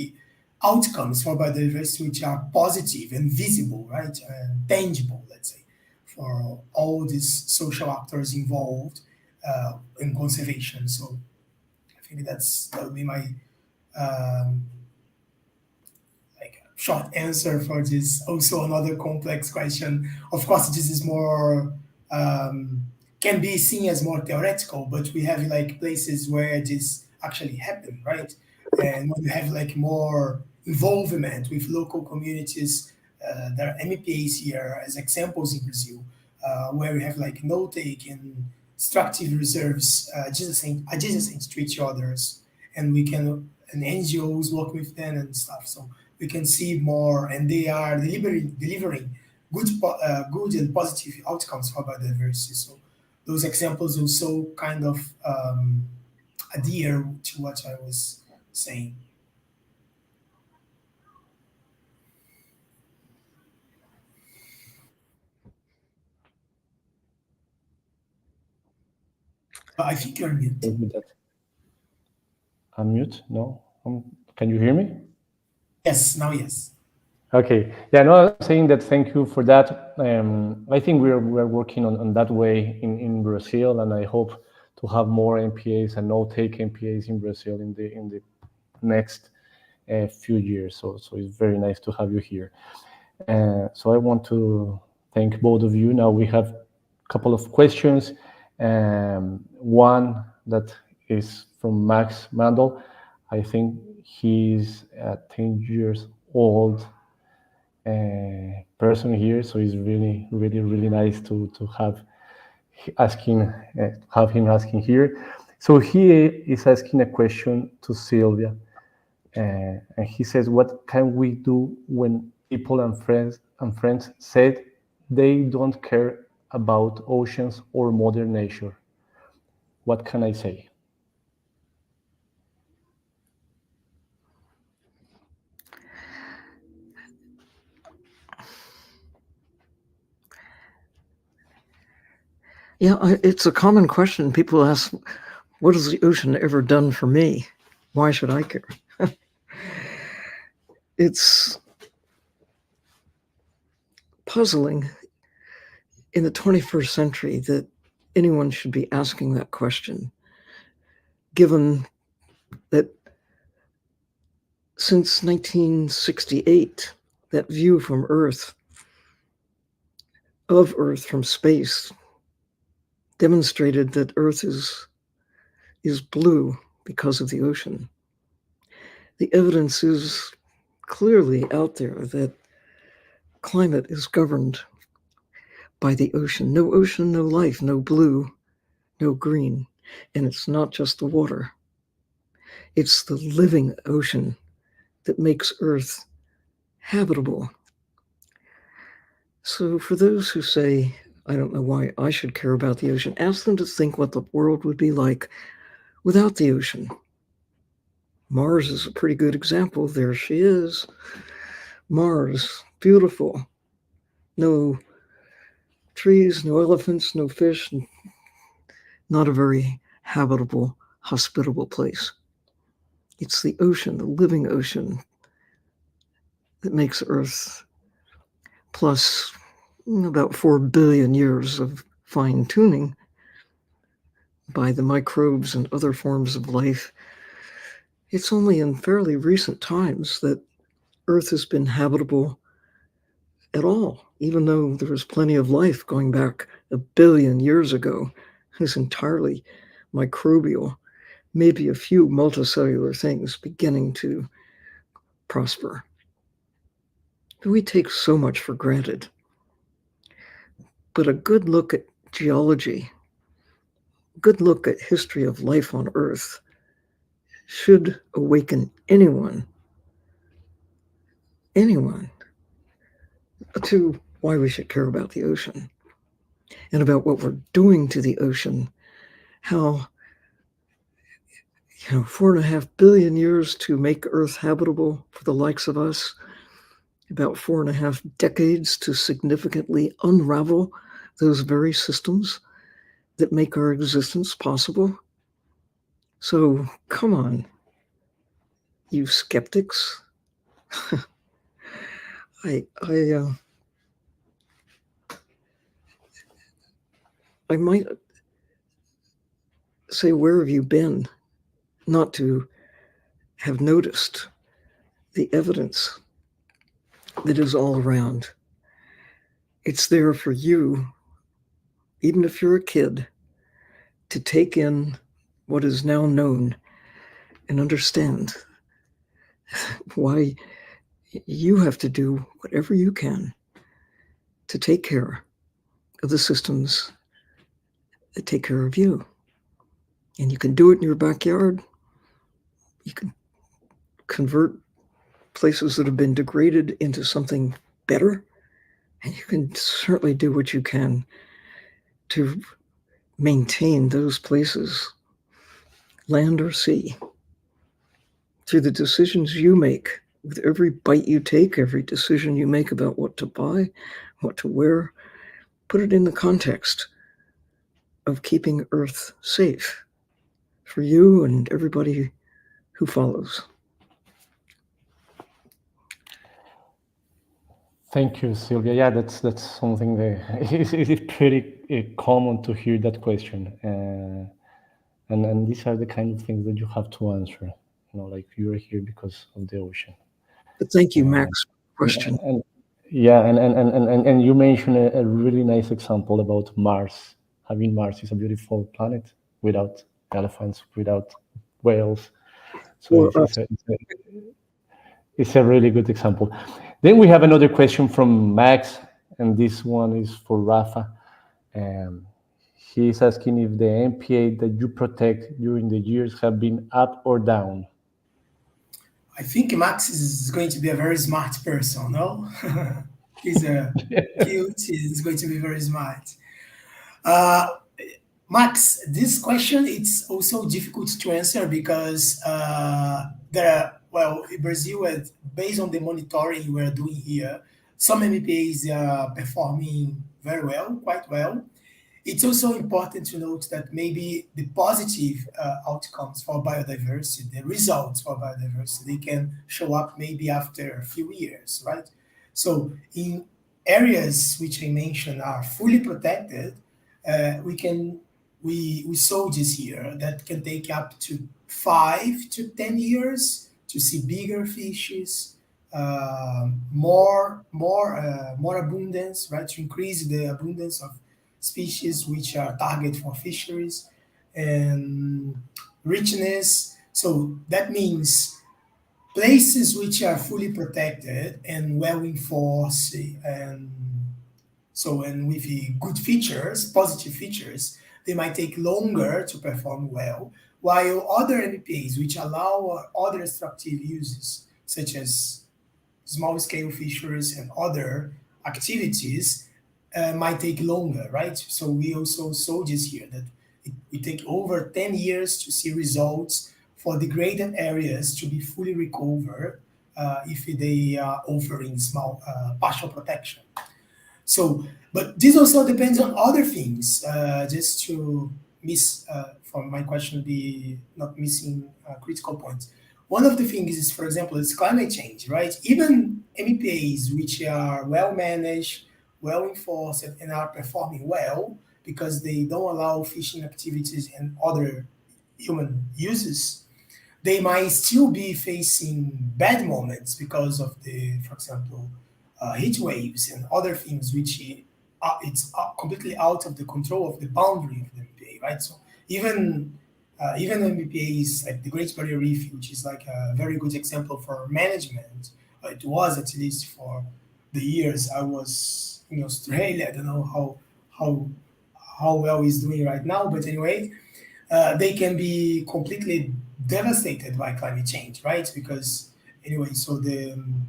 outcomes for biodiversity which are positive and visible, right, and tangible, let's say, for all these social actors involved in conservation. So I think that would be my like short answer for this. Also, another complex question. Of course, this is more can be seen as more theoretical, but we have like places where this actually happen, right? And when you have like more involvement with local communities, there are MEPAs here as examples in Brazil, where we have like no take and extractive reserves adjacent to each others, and we can and NGOs work with them and stuff. So we can see more, and they are delivering good and positive outcomes for biodiversity. So those examples also kind of adhere to what I was saying. I think you're mute. Maybe that. I'm mute? No? Can you hear me? Yes, now yes. Okay. Yeah, no, I'm saying that thank you for that. I think we're working on that way in Brazil, and I hope to have more MPAs and no-take MPAs in Brazil in the next few years. So it's very nice to have you here. So I want to thank both of you. Now we have a couple of questions. One that is from Max Mandel. I think he's a 10 years old person here, so it's really nice to have him asking here. So he is asking a question to Sylvia, and he says, "What can we do when people and friends said they don't care about oceans or Mother Nature? What can I say?" Yeah, it's a common question. People ask, what has the ocean ever done for me? Why should I care? It's puzzling in the 21st century that anyone should be asking that question, given that since 1968, that view from Earth, of Earth from space, demonstrated that Earth is blue because of the ocean. The evidence is clearly out there that climate is governed by the ocean. No ocean, no life, no blue, no green. And it's not just the water. It's the living ocean that makes Earth habitable. So for those who say, I don't know why I should care about the ocean, ask them to think what the world would be like without the ocean. Mars is a pretty good example. There she is. Mars, beautiful. No trees, no elephants, no fish, not a very habitable, hospitable place. It's the ocean, the living ocean, that makes Earth, plus about 4 billion years of fine tuning by the microbes and other forms of life. It's only in fairly recent times that Earth has been habitable at all, even though there was plenty of life going back 1 billion years ago. It was entirely microbial, maybe a few multicellular things beginning to prosper. We take so much for granted. But a good look at geology, good look at history of life on Earth should awaken anyone, to why we should care about the ocean and about what we're doing to the ocean. How, 4.5 billion years to make Earth habitable for the likes of us, about 4.5 decades to significantly unravel those very systems that make our existence possible. So come on, you skeptics. I might say, where have you been not to have noticed the evidence that is all around. It's there for you, even if you're a kid, to take in what is now known and understand why you have to do whatever you can to take care of the systems that take care of you. And you can do it in your backyard. You can convert places that have been degraded into something better. And you can certainly do what you can to maintain those places, land or sea, through the decisions you make. With every bite you take, every decision you make about what to buy, what to wear, put it in the context of keeping Earth safe for you and everybody who follows. Thank you, Sylvia. Yeah, that's something that is pretty common to hear that question, and these are the kind of things that you have to answer. Like you're here because of the ocean. But thank you, Max, for the question. And you mentioned a really nice example about Mars. Having Mars is a beautiful planet without elephants, without whales. So it's a really good example. Then we have another question from Max, and this one is for Rafa. He's asking if the MPA that you protect during the years have been up or down. I think Max is going to be a very smart person, no? He's cute, he's going to be very smart. Max, this question, it's also difficult to answer because in Brazil, based on the monitoring we're doing here, some MPAs are performing very well, quite well. It's also important to note that maybe the positive outcomes for biodiversity, the results for biodiversity, they can show up maybe after a few years, right? So in areas which I mentioned are fully protected, we saw this year that can take up to 5 to 10 years to see bigger fishes, more abundance, right? To increase the abundance of species which are target for fisheries and richness. So that means places which are fully protected and well enforced, and with good features, positive features, they might take longer to perform well, while other MPAs which allow other extractive uses, such as small-scale fisheries and other activities, might take longer, right? So we also saw this year that it take over 10 years to see results for degraded areas to be fully recovered if they are offering small partial protection. So, but this also depends on other things. Just to for my question, be not missing critical points. One of the things is, for example, is climate change, right? Even MPAs which are well managed, well enforced, and are performing well because they don't allow fishing activities and other human uses, they might still be facing bad moments because of for example, heat waves and other things which it's completely out of the control of the boundary of the MPA, right? So even MPAs like the Great Barrier Reef, which is like a very good example for management, it was at least for the years I was in Australia. I don't know how well it's doing right now, but anyway, they can be completely devastated by climate change, right? Because anyway, so in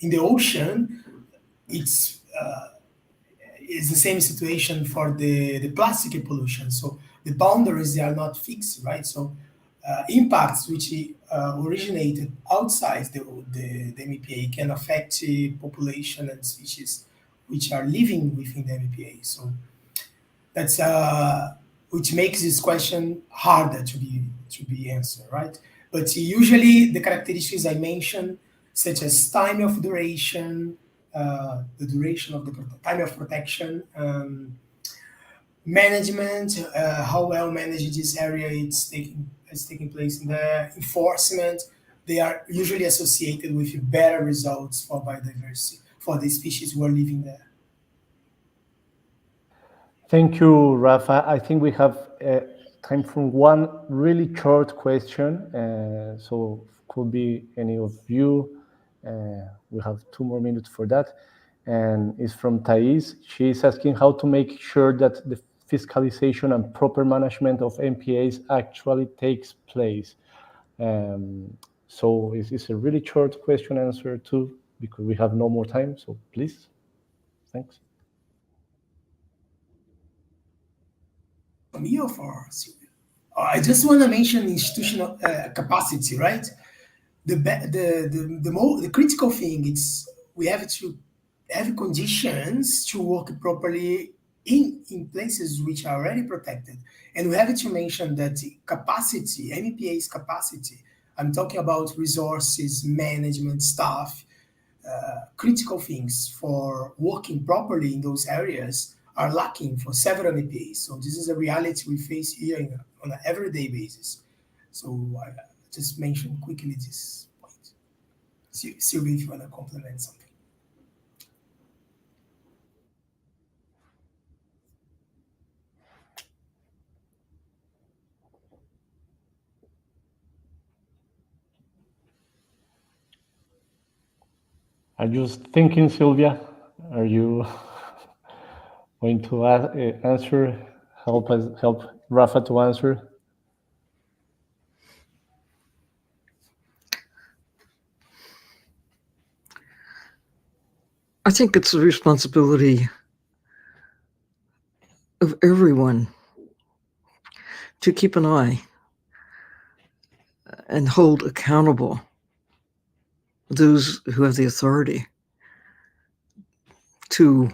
the ocean, it's the same situation for the plastic pollution. So the boundaries, they are not fixed, right? So impacts which originated outside the MEPA can affect population and species which are living within the MEPA. So that's which makes this question harder to be answered, right? But usually the characteristics I mentioned, such as time of duration, the duration of the time of protection, management, how well managed this area is taking place in the enforcement, they are usually associated with better results for biodiversity, for the species who are living there. Thank you, Rafa. I think we have time for one really short question. So could be any of you. We have 2 more minutes for that. And it's from Thais. She's asking how to make sure that the fiscalization and proper management of MPAs actually takes place. So it's a really short question answer too, because we have no more time. So please, thanks. For me or for Silvia? I just want to mention institutional capacity, right? The critical thing is we have to have conditions to work properly in places which are already protected. And we have to mention that capacity, MEPA's capacity, I'm talking about resources, management, staff, critical things for working properly in those areas are lacking for several MEPAs. So this is a reality we face here on an everyday basis. So I just mentioned quickly this point. Sylvia, if you want to complement something. Are you thinking, Sylvia? Are you going to answer? Help Rafa to answer. I think it's the responsibility of everyone to keep an eye and hold accountable those who have the authority to,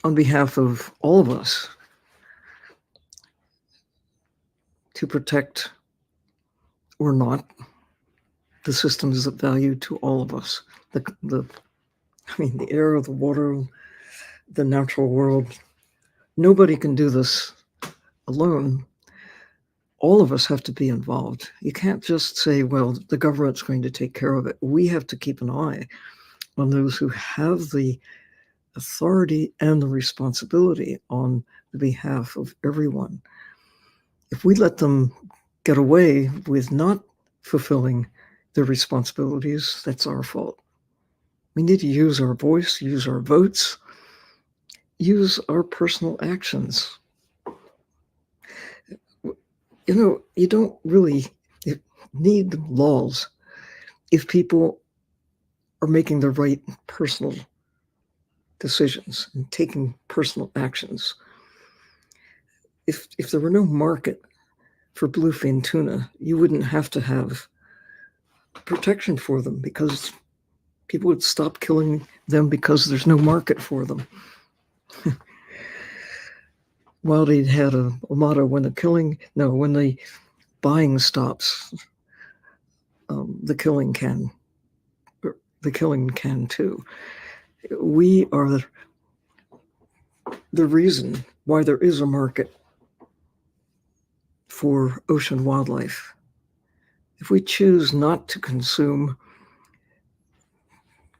on behalf of all of us, to protect or not the systems of value to all of us. The air, the water, the natural world. Nobody can do this alone. All of us have to be involved. You can't just say, well, the government's going to take care of it. We have to keep an eye on those who have the authority and the responsibility on the behalf of everyone. If we let them get away with not fulfilling their responsibilities, that's our fault. We need to use our voice, use our votes, use our personal actions. You don't really need laws if people are making the right personal decisions and taking personal actions. If there were no market for bluefin tuna, you wouldn't have to have protection for them because people would stop killing them because there's no market for them. Wildy had a motto: when the buying stops, the killing can too. We are the reason why there is a market for ocean wildlife. If we choose not to consume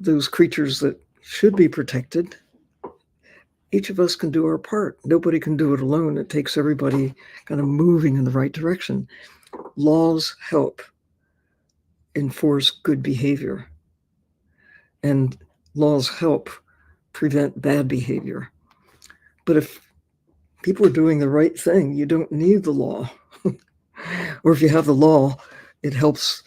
those creatures that should be protected, each of us can do our part. Nobody can do it alone. It takes everybody kind of moving in the right direction. Laws help enforce good behavior, and laws help prevent bad behavior. But if people are doing the right thing, you don't need the law. Or if you have the law, it helps,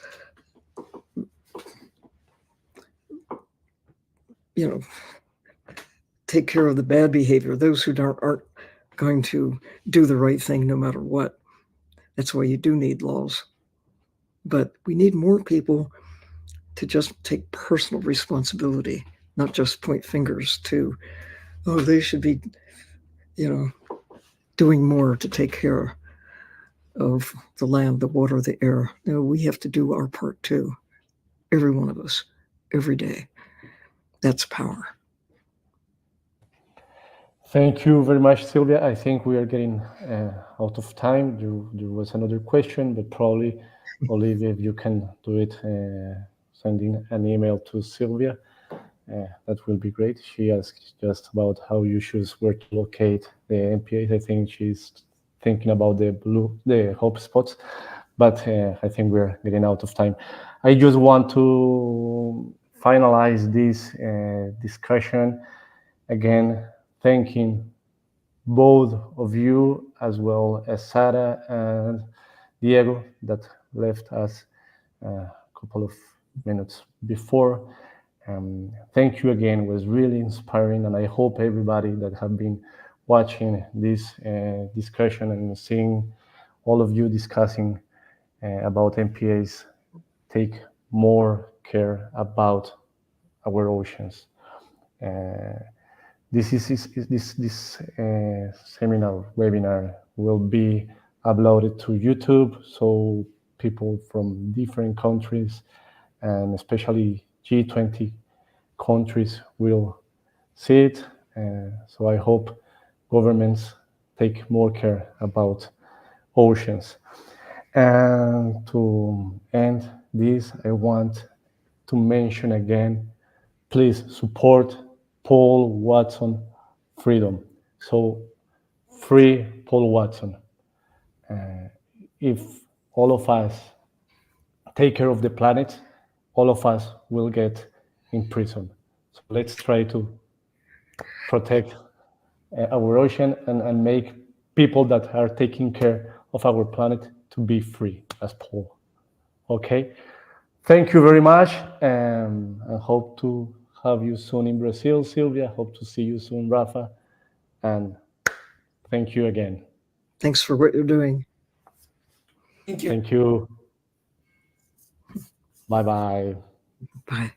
take care of the bad behavior, those who aren't going to do the right thing no matter what. That's why you do need laws. But we need more people to just take personal responsibility, not just point fingers to, oh, they should be, doing more to take care of the land, the water, the air. No, we have to do our part too. Every one of us, every day. That's power. Thank you very much, Sylvia. I think we are getting out of time. There was another question, but probably Olivia, if you can do it, sending an email to Sylvia, that will be great. She asked just about how you choose where to locate the MPAs. I think she's thinking about the hotspots, but I think we're getting out of time. I just want to finalize this discussion again, thanking both of you as well as Sara and Diego that left us a couple of minutes before. Thank you again. It was really inspiring, and I hope everybody that have been watching this discussion and seeing all of you discussing about MPAs take more care about our oceans. This seminar webinar will be uploaded to YouTube, so people from different countries and especially G20 countries will see it. So I hope governments take more care about oceans. And to end this, I want to mention again, please support Paul Watson Freedom. So free Paul Watson. If all of us take care of the planet, all of us will get in prison. So let's try to protect our ocean and make people that are taking care of our planet to be free as Paul. Okay? Thank you very much, and I hope to have you soon in Brazil, Sylvia. Hope to see you soon, Rafa. And thank you again. Thanks for what you're doing. Thank you. Thank you. Bye-bye. Bye.